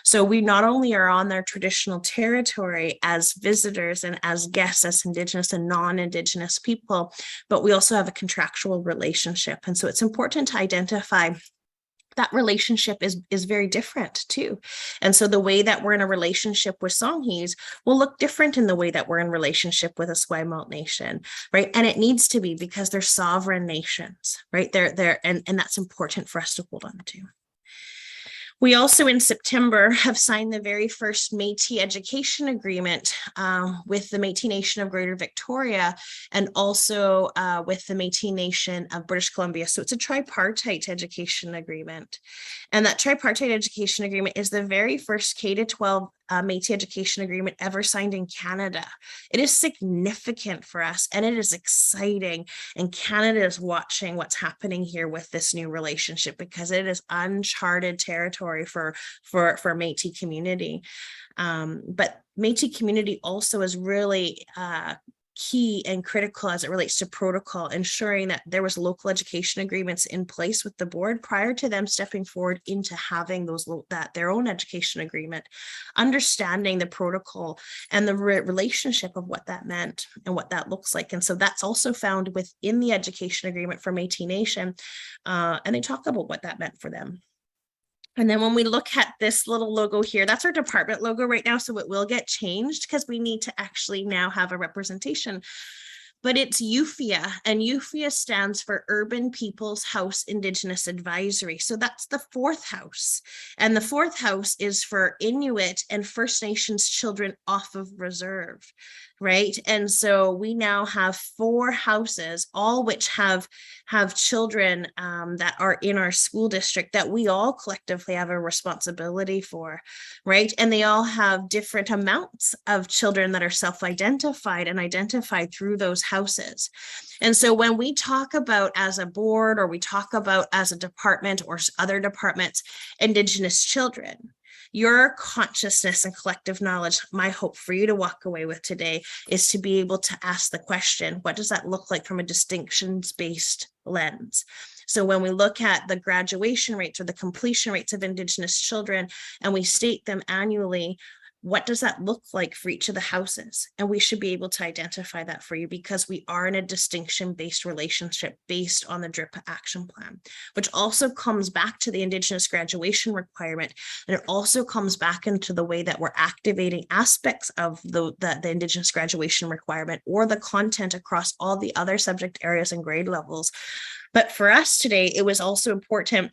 Speaker 11: So we not only are on their traditional territory as visitors and as guests, as Indigenous and non-Indigenous people, but we also have a contractual relationship. And so it's important to identify that relationship is very different too. And so the way that we're in a relationship with Songhees will look different in the way that we're in relationship with Esquimalt Nation, right? And it needs to be, because they're sovereign nations, right? And that's important for us to hold on to. We also in September have signed the very first Métis education agreement with the Métis Nation of Greater Victoria, and also with the Métis Nation of British Columbia. So it's a tripartite education agreement. And that tripartite education agreement is the very first K-12 Métis education agreement ever signed in Canada. It is significant for us, and it is exciting. And Canada is watching what's happening here with this new relationship, because it is uncharted territory for Métis community. But Métis community also is really key and critical as it relates to protocol, ensuring that there was local education agreements in place with the board prior to them stepping forward into having their own education agreement, understanding the protocol and the relationship of what that meant and what that looks like. And so that's also found within the education agreement for Métis Nation, and they talk about what that meant for them. And then when we look at this little logo here, that's our department logo right now. So it will get changed because we need to actually now have a representation. But it's UFIA, and UFIA stands for Urban People's House Indigenous Advisory. So that's the 4th house. And the 4th house is for Inuit and First Nations children off of reserve, right? And so we now have 4 houses, all which have children that are in our school district that we all collectively have a responsibility for, right? And they all have different amounts of children that are self-identified and identified through those houses. And so when we talk about as a board, or we talk about as a department or other departments, Indigenous children, your consciousness and collective knowledge, my hope for you to walk away with today is to be able to ask the question, what does that look like from a distinctions-based lens? So when we look at the graduation rates or the completion rates of Indigenous children and we state them annually, what does that look like for each of the houses? And we should be able to identify that for you, because we are in a distinction-based relationship based on the DRIP action plan, which also comes back to the Indigenous graduation requirement. And it also comes back into the way that we're activating aspects of the Indigenous graduation requirement or the content across all the other subject areas and grade levels. But for us today, it was also important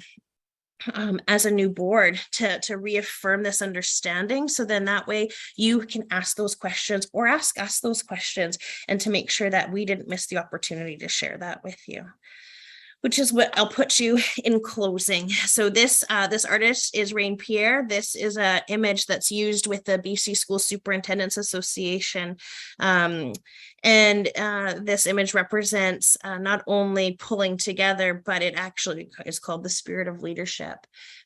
Speaker 11: as a new board to reaffirm this understanding, so then that way you can ask those questions or ask us those questions, and to make sure that we didn't miss the opportunity to share that with you, which is what I'll put you in closing. So this artist is Rain Pierre. This is an image that's used with the BC School Superintendents Association. And this image represents not only pulling together, but it actually is called the spirit of leadership.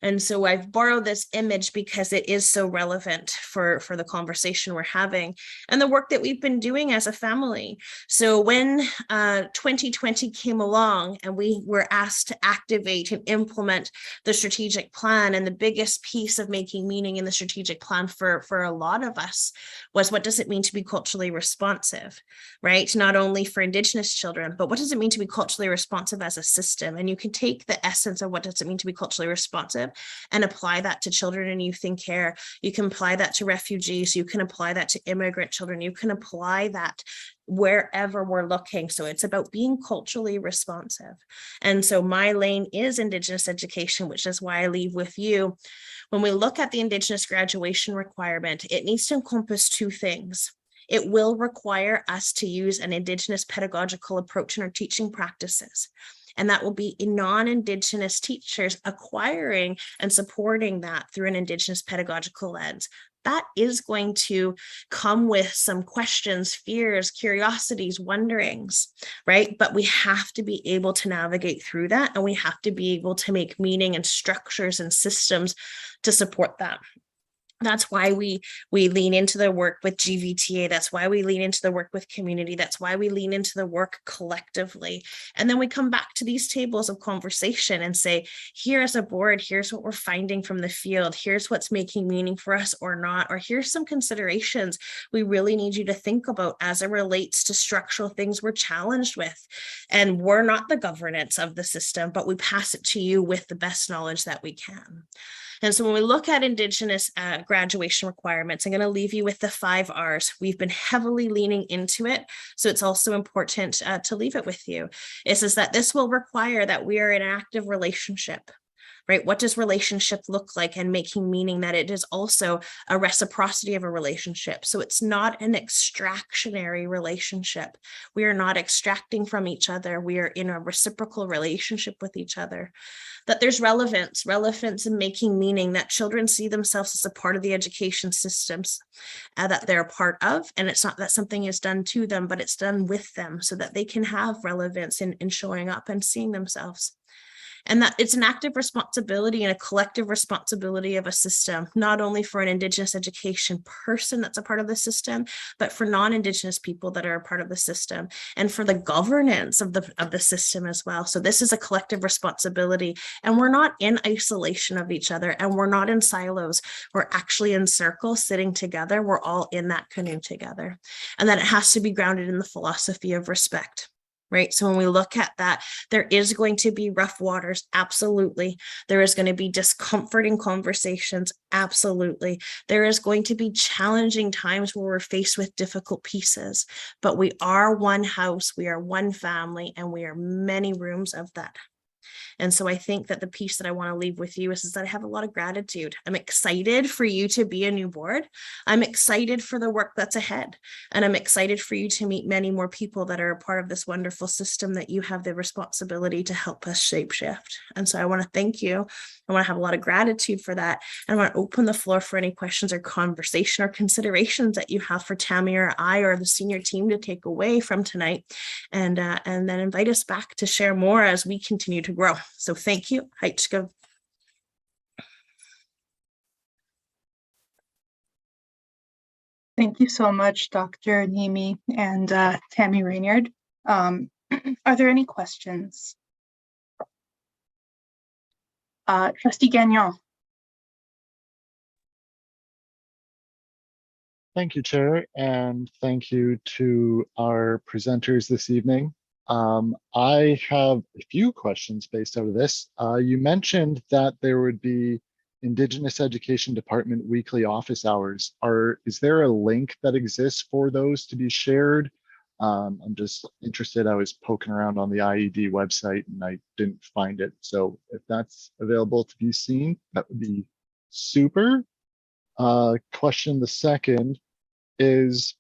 Speaker 11: And so I've borrowed this image because it is so relevant for the conversation we're having and the work that we've been doing as a family. So when 2020 came along and we were asked to activate and implement the strategic plan, and the biggest piece of making meaning in the strategic plan for a lot of us was, what does it mean to be culturally responsive? Right? Not only for Indigenous children, but what does it mean to be culturally responsive as a system? And you can take the essence of what does it mean to be culturally responsive and apply that to children and youth in care. You can apply that to refugees. You can apply that to immigrant children. You can apply that wherever we're looking. So it's about being culturally responsive. And so my lane is Indigenous education, which is why I leave with you. When we look at the Indigenous graduation requirement, it needs to encompass two things. It will require us to use an Indigenous pedagogical approach in our teaching practices. And that will be non-Indigenous teachers acquiring and supporting that through an Indigenous pedagogical lens. That is going to come with some questions, fears, curiosities, wonderings, right? But we have to be able to navigate through that, and we have to be able to make meaning and structures and systems to support that. That's why we lean into the work with GVTA. That's why we lean into the work with community. That's why we lean into the work collectively. And then we come back to these tables of conversation and say, here as a board, here's what we're finding from the field. Here's what's making meaning for us or not. Or here's some considerations we really need you to think about as it relates to structural things we're challenged with. And we're not the governance of the system, but we pass it to you with the best knowledge that we can. And so when we look at Indigenous graduation requirements, I'm going to leave you with the 5 R's. We've been heavily leaning into it, so it's also important to leave it with you. It says that this will require that we are in an active relationship. Right? What does relationship look like? And making meaning that it is also a reciprocity of a relationship. So it's not an extractionary relationship. We are not extracting from each other. We are in a reciprocal relationship with each other. That there's relevance in making meaning, that children see themselves as a part of the education systems that they're a part of. And it's not that something is done to them, but it's done with them so that they can have relevance in showing up and seeing themselves. And that it's an active responsibility and a collective responsibility of a system, not only for an Indigenous education person that's a part of the system, but for non-Indigenous people that are a part of the system, and for the governance of the system as well. So this is a collective responsibility, and we're not in isolation of each other, and we're not in silos. We're actually in circles sitting together. We're all in that canoe together. And that it has to be grounded in the philosophy of respect. Right. So when we look at that, there is going to be rough waters. Absolutely. There is going to be discomforting conversations. Absolutely. There is going to be challenging times where we're faced with difficult pieces, but we are one house, we are one family, and we are many rooms of that. And so I think that the piece that I want to leave with you is that I have a lot of gratitude. I'm excited for you to be a new board. I'm excited for the work that's ahead. And I'm excited for you to meet many more people that are a part of this wonderful system that you have the responsibility to help us shapeshift. And so I want to thank you. I want to have a lot of gratitude for that. And I want to open the floor for any questions or conversation or considerations that you have for Tammy or I or the senior team to take away from tonight, and then invite us back to share more as we continue to grow. So thank you. Heitske.
Speaker 7: Thank you so much, Dr. Nimi and Tammy Rainyard. Are there any questions? Trustee Gagnon.
Speaker 20: Thank you, Chair, and thank you to our presenters this evening. I have a few questions based out of this. You mentioned that there would be Indigenous Education Department weekly office hours. Is there a link that exists for those to be shared? I'm just interested. I was poking around on the IED website and I didn't find it. So if that's available to be seen, that would be super. Question the second is,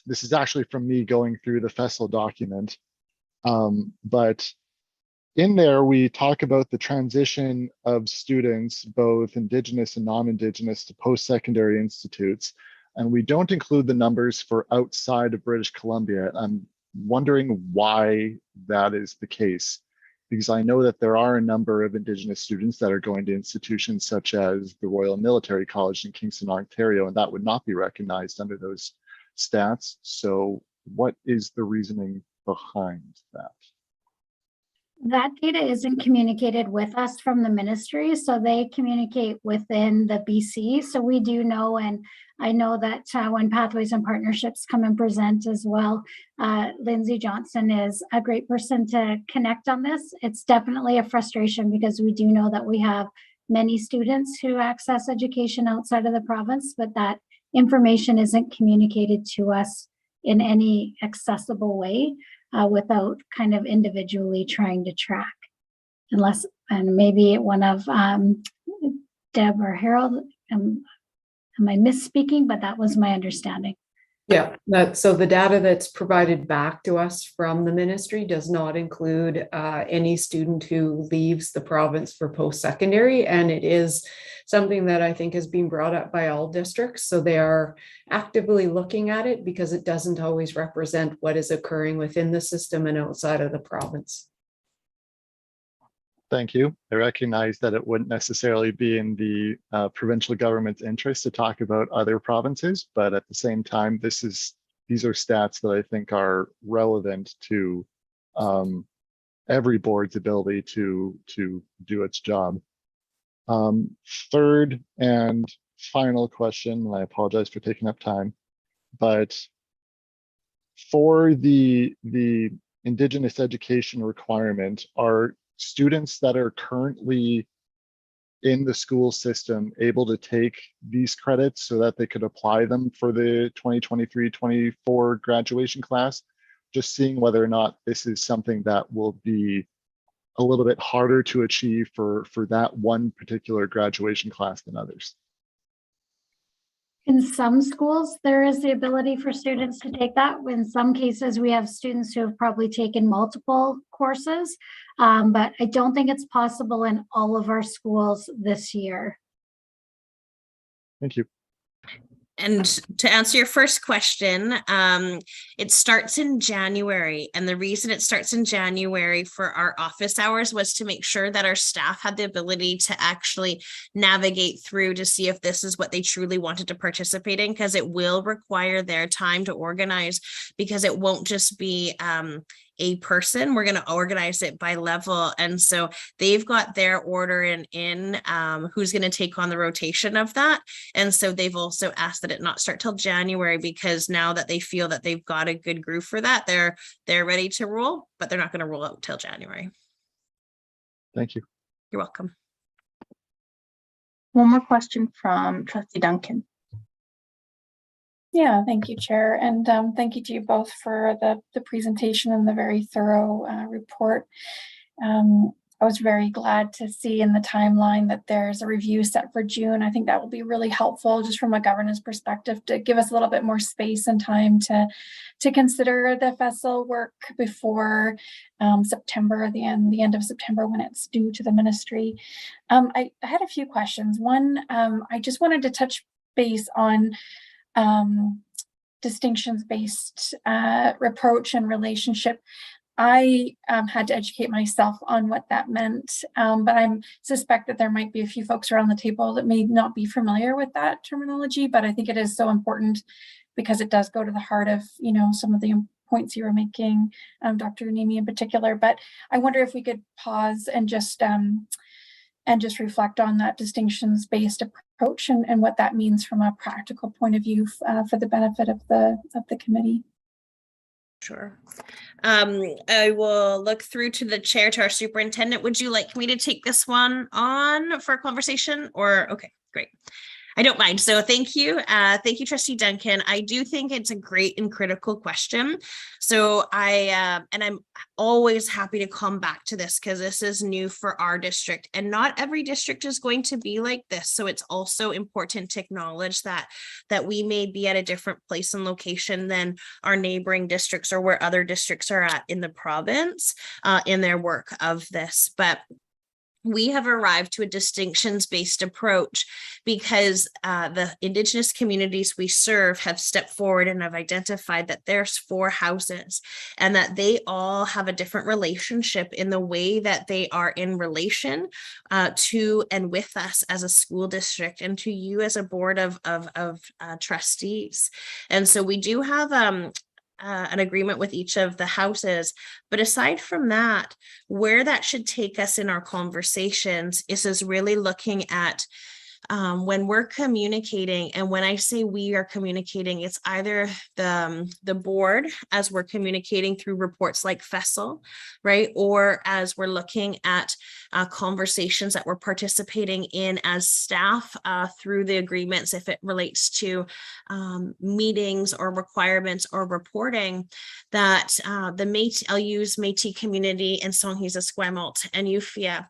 Speaker 20: this is actually from me going through the FESL document, but in there we talk about the transition of students, both Indigenous and non-Indigenous, to post-secondary institutes, and we don't include the numbers for outside of British Columbia. I'm wondering why that is the case, because I know that there are a number of Indigenous students that are going to institutions such as the Royal Military College in Kingston, Ontario, and that would not be recognized under those stats. So what is the reasoning behind that?
Speaker 3: That data isn't communicated with us from the ministry, so they communicate within the BC. So we do know, and I know that when Pathways and Partnerships come and present as well, Lindsay Johnson is a great person to connect on this. It's definitely a frustration because we do know that we have many students who access education outside of the province, but that information isn't communicated to us in any accessible way. Without kind of individually trying to track, unless, and maybe one of Deb or Harold, am I misspeaking? But that was my understanding.
Speaker 21: Yeah, so the data that's provided back to us from the ministry does not include any student who leaves the province for post-secondary, and it is something that I think has been brought up by all districts. So they are actively looking at it because it doesn't always represent what is occurring within the system and outside of the province.
Speaker 20: Thank you. I recognize that it wouldn't necessarily be in the provincial government's interest to talk about other provinces, but at the same time, these are stats that I think are relevant to every board's ability to do its job. Third and final question, and I apologize for taking up time, but for the Indigenous education requirement, are students that are currently in the school system able to take these credits so that they could apply them for the 2023-24 graduation class? Just seeing whether or not this is something that will be a little bit harder to achieve for that one particular graduation class than others.
Speaker 3: In some schools, there is the ability for students to take that. In some cases, we have students who have probably taken multiple courses, but I don't think it's possible in all of our schools this year.
Speaker 20: Thank you.
Speaker 11: And to answer your first question, it starts in January. And the reason it starts in January for our office hours was to make sure that our staff had the ability to actually navigate through to see if this is what they truly wanted to participate in, because it will require their time to organize, because it won't just be a person. We're going to organize it by level. And so they've got their order in who's going to take on the rotation of that. And so they've also asked that it not start till January, because now that they feel that they've got a good group for that, they're ready to roll, but they're not going to roll out till January.
Speaker 20: Thank you.
Speaker 11: You're welcome.
Speaker 7: One more question from Trustee Duncan.
Speaker 1: Yeah, thank you, Chair. And thank you to you both for the presentation and the very thorough report. I was very glad to see in the timeline that there's a review set for June. I think that will be really helpful just from a governance perspective to give us a little bit more space and time to consider the FESL work before September, the end of September, when it's due to the ministry. I had a few questions. One, I just wanted to touch base on distinctions-based reproach and relationship. I had to educate myself on what that meant, but I suspect that there might be a few folks around the table that may not be familiar with that terminology, but I think it is so important because it does go to the heart of, some of the points you were making, Dr. Nimi in particular. But I wonder if we could pause and just and just reflect on that distinctions-based approach and what that means from a practical point of view for the benefit of the committee.
Speaker 11: Sure. I will look through to the chair, to our superintendent. Would you like me to take this one on for a conversation, or okay, great. I don't mind. So thank you. Thank you, Trustee Duncan. I do think it's a great and critical question. So I'm always happy to come back to this because this is new for our district, and not every district is going to be like this. So it's also important to acknowledge that we may be at a different place and location than our neighboring districts or where other districts are at in the province in their work of this. But we have arrived to a distinctions-based approach because the Indigenous communities we serve have stepped forward and have identified that there's 4 houses and that they all have a different relationship in the way that they are in relation to and with us as a school district and to you as a board of trustees. And so we do have an agreement with each of the houses. But aside from that, where that should take us in our conversations is really looking at when we're communicating, and when I say we are communicating, it's either the board as we're communicating through reports like FESL, right? Or as we're looking at conversations that we're participating in as staff through the agreements, if it relates to meetings or requirements or reporting, that the Métis, I'll use Métis community and Songhees Esquimalt and Eufia,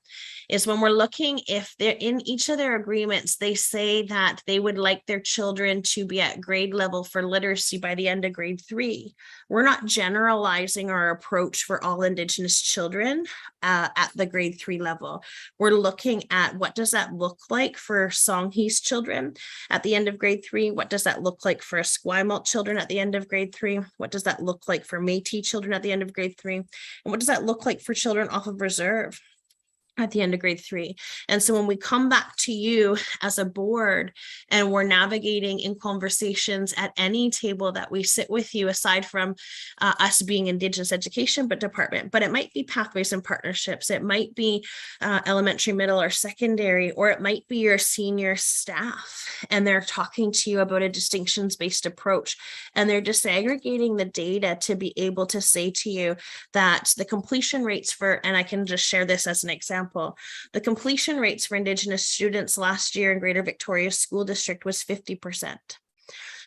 Speaker 11: is when we're looking, if they're in each of their agreements, they say that they would like their children to be at grade level for literacy by the end of grade 3. We're not generalizing our approach for all Indigenous children at the grade 3 level. We're looking at what does that look like for Songhees children at the end of grade 3? What does that look like for Esquimalt children at the end of grade 3? What does that look like for Métis children at the end of grade 3? And what does that look like for children off of reserve at the end of grade 3? And so when we come back to you as a board and we're navigating in conversations at any table that we sit with you, aside from us being Indigenous education department, but it might be pathways and partnerships, it might be elementary, middle, or secondary, or it might be your senior staff, and they're talking to you about a distinctions-based approach, and they're disaggregating the data to be able to say to you that the completion rates for, and I can just share this as an example, the completion rates for Indigenous students last year in Greater Victoria School District was 50%.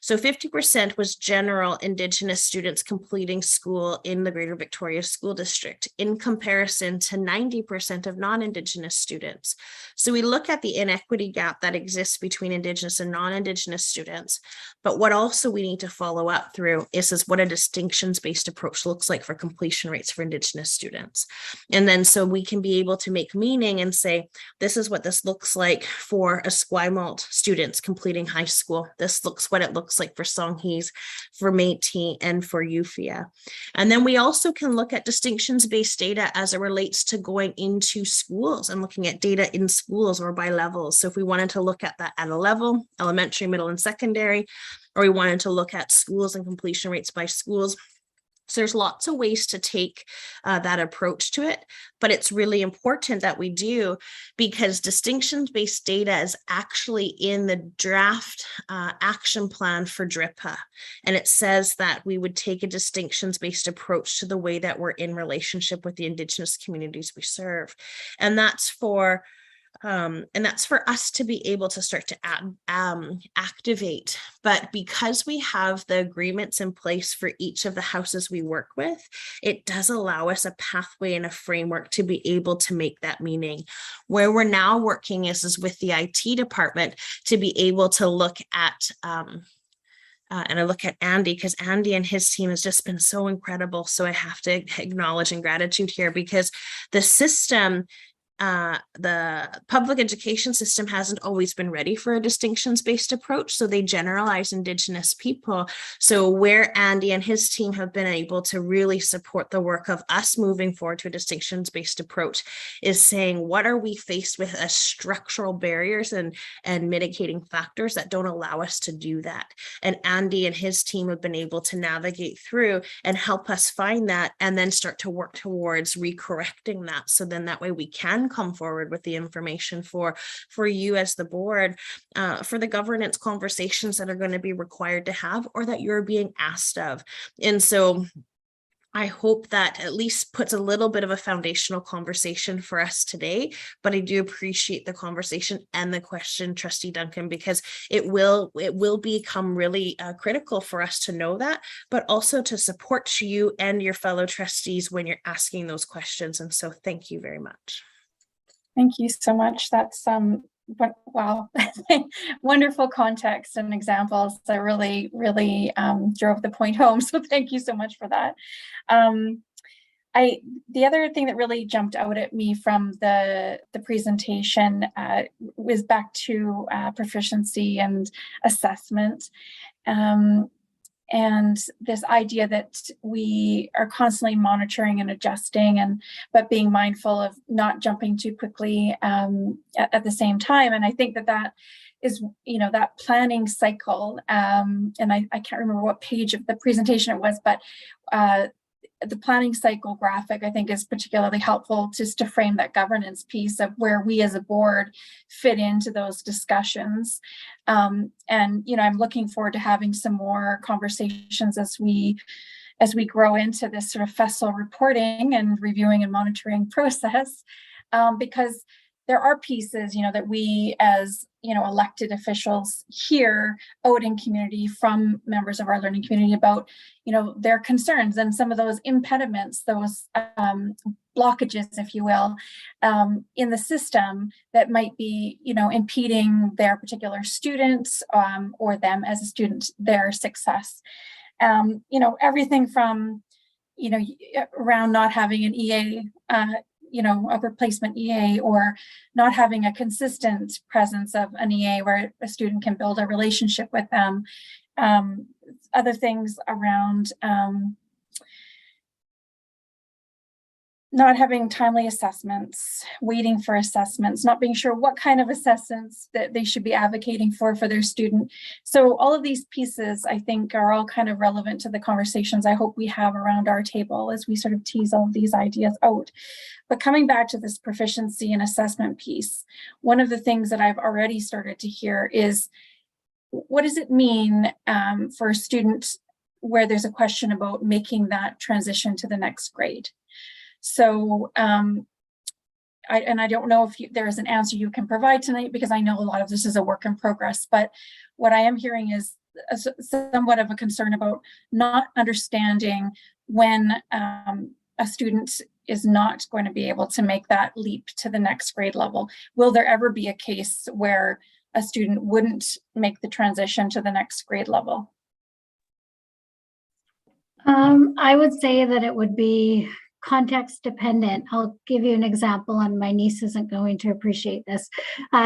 Speaker 11: So 50% was general Indigenous students completing school in the Greater Victoria School District in comparison to 90% of non-Indigenous students. So we look at the inequity gap that exists between Indigenous and non-Indigenous students, but what also we need to follow up through is what a distinctions-based approach looks like for completion rates for Indigenous students. And then so we can be able to make meaning and say, this is what this looks like for Esquimalt students completing high school. This looks what it looks like for Songhees, for Métis, and for Eufia. And then we also can look at distinctions-based data as it relates to going into schools and looking at data in schools or by levels. So if we wanted to look at that at a level, elementary, middle, and secondary, or we wanted to look at schools and completion rates by schools. So there's lots of ways to take that approach to it, but it's really important that we do, because distinctions-based data is actually in the draft action plan for DRIPA. And it says that we would take a distinctions-based approach to the way that we're in relationship with the Indigenous communities we serve. And that's for us to be able to start to activate. But because we have the agreements in place for each of the houses we work with, it does allow us a pathway and a framework to be able to make that meaning. Where we're now working is with the IT department to be able to look at and I look at Andy, because Andy and his team has just been so incredible. So I have to acknowledge and gratitude here, because the system, the public education system hasn't always been ready for a distinctions-based approach. So they generalize Indigenous people. So where Andy and his team have been able to really support the work of us moving forward to a distinctions-based approach is saying, what are we faced with as structural barriers and mitigating factors that don't allow us to do that? And Andy and his team have been able to navigate through and help us find that, and then start to work towards recorrecting that. So then that way we can can come forward with the information for you as the board, for the governance conversations that are going to be required to have or that you're being asked of. And so I hope that at least puts a little bit of a foundational conversation for us today, but I do appreciate the conversation and the question, Trustee Duncan, because it will become really critical for us to know that, but also to support you and your fellow trustees when you're asking those questions. And so thank you very much.
Speaker 1: Thank you so much. That's wow, wonderful context and examples that really drove the point home. So thank you so much for that. The other thing that really jumped out at me from the presentation was back to proficiency and assessment. And this idea that we are constantly monitoring and adjusting, but being mindful of not jumping too quickly at the same time. And I think that is, that planning cycle. And I can't remember what page of the presentation it was, but the planning cycle graphic, I think, is particularly helpful just to frame that governance piece of where we as a board fit into those discussions. And, I'm looking forward to having some more conversations as we grow into this sort of FESL reporting and reviewing and monitoring process, because there are pieces, that we as, elected officials hear out in community from members of our learning community about, their concerns and some of those impediments, those blockages, if you will, in the system that might be, impeding their particular students or them as a student, their success. Everything from, around not having an EA, a replacement EA, or not having a consistent presence of an EA where a student can build a relationship with them. Other things around not having timely assessments, waiting for assessments, not being sure what kind of assessments that they should be advocating for their student. So all of these pieces, I think, are all kind of relevant to the conversations I hope we have around our table as we sort of tease all of these ideas out. But coming back to this proficiency and assessment piece, one of the things that I've already started to hear is, what does it mean for a student where there's a question about making that transition to the next grade? So I don't know if there is an answer you can provide tonight, because I know a lot of this is a work in progress, but what I am hearing is somewhat of a concern about not understanding when a student is not going to be able to make that leap to the next grade level. Will there ever be a case where a student wouldn't make the transition to the next grade level?
Speaker 3: I would say that it would be context dependent. I'll give you an example, and my niece isn't going to appreciate this.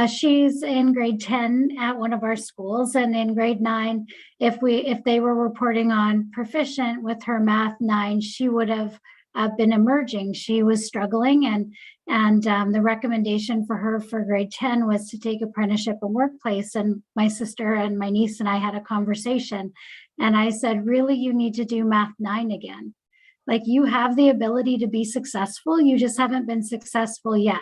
Speaker 3: She's in grade 10 at one of our schools, and in grade 9, if they were reporting on proficient with her math 9, she would have been emerging. She was struggling, and the recommendation for her for grade 10 was to take apprenticeship and workplace. And my sister and my niece and I had a conversation, and I said, really, you need to do math 9 again. Like, you have the ability to be successful, you just haven't been successful yet.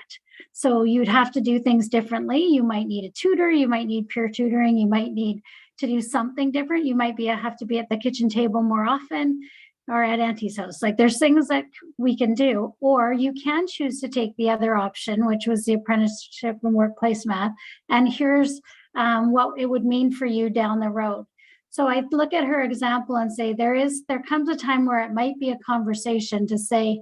Speaker 3: So you'd have to do things differently. You might need a tutor, you might need peer tutoring, you might need to do something different. You might have to be at the kitchen table more often, or at Auntie's house. Like, there's things that we can do, or you can choose to take the other option, which was the apprenticeship and workplace math. And here's what it would mean for you down the road. So I look at her example and say, there comes a time where it might be a conversation to say,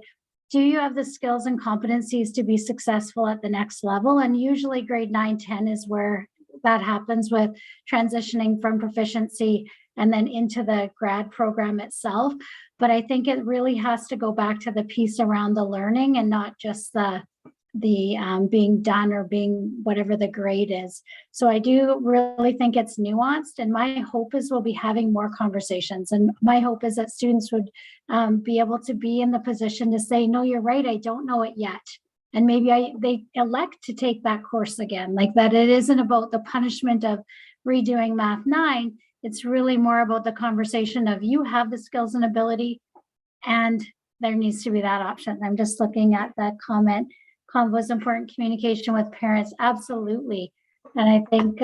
Speaker 3: do you have the skills and competencies to be successful at the next level? And usually grade 9, 10 is where that happens, with transitioning from proficiency and then into the grad program itself. But I think it really has to go back to the piece around the learning, and not just the being done or being whatever the grade is. So I do really think it's nuanced, and my hope is we'll be having more conversations. And my hope is that students would be able to be in the position to say, no, you're right, I don't know it yet. And maybe they elect to take that course again. Like, that it isn't about the punishment of redoing math 9. It's really more about the conversation of, you have the skills and ability, and there needs to be that option. I'm just looking at that comment. convo is important, communication with parents, absolutely. And I think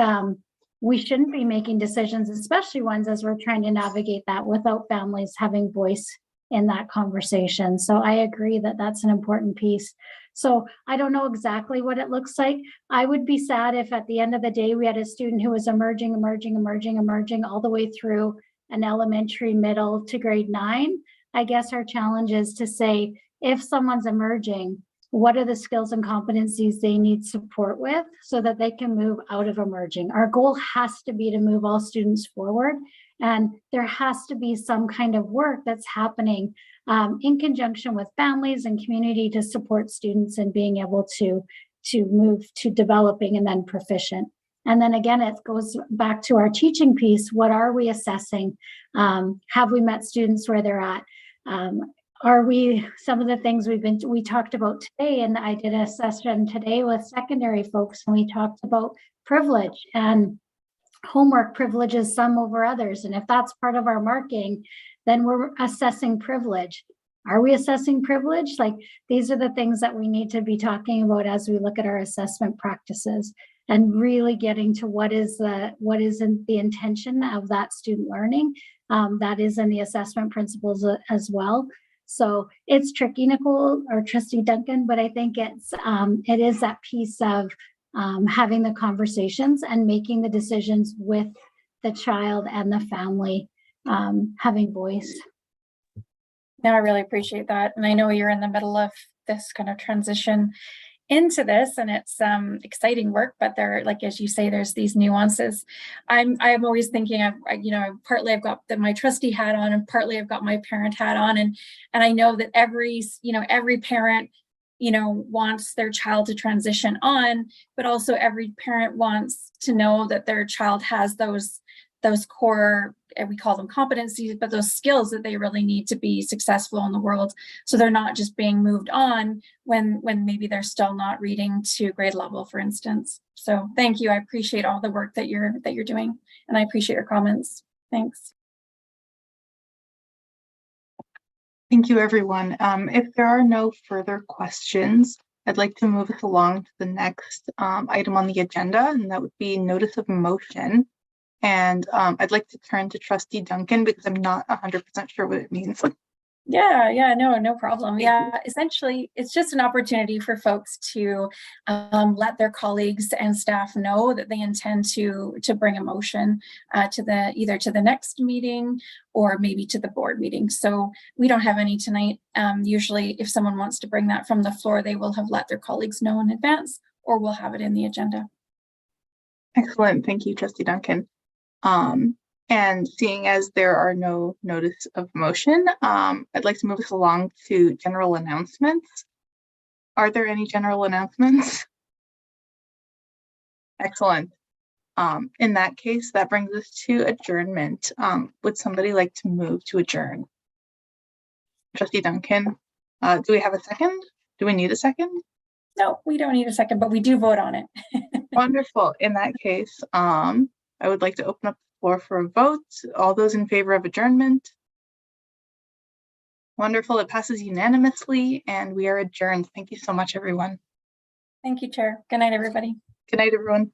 Speaker 3: we shouldn't be making decisions, especially ones as we're trying to navigate that without families having voice in that conversation. So I agree that that's an important piece. So I don't know exactly what it looks like. I would be sad if at the end of the day, we had a student who was emerging all the way through an elementary, middle to grade 9. I guess our challenge is to say, if someone's emerging, what are the skills and competencies they need support with so that they can move out of emerging? Our goal has to be to move all students forward. And there has to be some kind of work that's happening in conjunction with families and community to support students and being able to move to developing and then proficient. And then again, it goes back to our teaching piece. What are we assessing? Have we met students where they're at? Are we, some of the things we talked about today, and I did a session today with secondary folks, and we talked about privilege and homework privileges some over others. And if that's part of our marking, then we're assessing privilege. Are we assessing privilege? Like, these are the things that we need to be talking about as we look at our assessment practices and really getting to what is in the intention of that student learning. That is in the assessment principles as well. So it's tricky, Nicole or Trustee Duncan, but I think it is that piece of having the conversations and making the decisions with the child and the family, having voice.
Speaker 1: No, I really appreciate that. And I know you're in the middle of this kind of transition into this, and it's exciting work, but there, like as you say, there's these nuances. I'm always thinking of, partly I've got my trustee hat on, and partly I've got my parent hat on, and I know that every parent wants their child to transition on, but also every parent wants to know that their child has those core, we call them competencies, but those skills that they really need to be successful in the world. So they're not just being moved on when maybe they're still not reading to grade level, for instance. So thank you. I appreciate all the work that you're doing, and I appreciate your comments. Thanks.
Speaker 7: Thank you, everyone. If there are no further questions, I'd like to move us along to the next item on the agenda, and that would be notice of motion. And I'd like to turn to Trustee Duncan because I'm not 100% sure what it means.
Speaker 1: Yeah, no problem. Yeah, essentially, it's just an opportunity for folks to let their colleagues and staff know that they intend to bring a motion either to the next meeting or maybe to the board meeting. So we don't have any tonight. Usually, if someone wants to bring that from the floor, they will have let their colleagues know in advance, or we'll have it in the agenda.
Speaker 7: Excellent. Thank you, Trustee Duncan. And seeing as there are no notice of motion, I'd like to move us along to general announcements. Are there any general announcements? Excellent. In that case, that brings us to adjournment. Would somebody like to move to adjourn? Trustee Duncan, do we have a second? Do we need a second?
Speaker 1: No, we don't need a second, but we do vote on it.
Speaker 7: Wonderful. In that case, I would like to open up the floor for a vote. All those in favor of adjournment? Wonderful. It passes unanimously, and we are adjourned. Thank you so much, everyone.
Speaker 1: Thank you, Chair. Good night, everybody.
Speaker 7: Good night, everyone.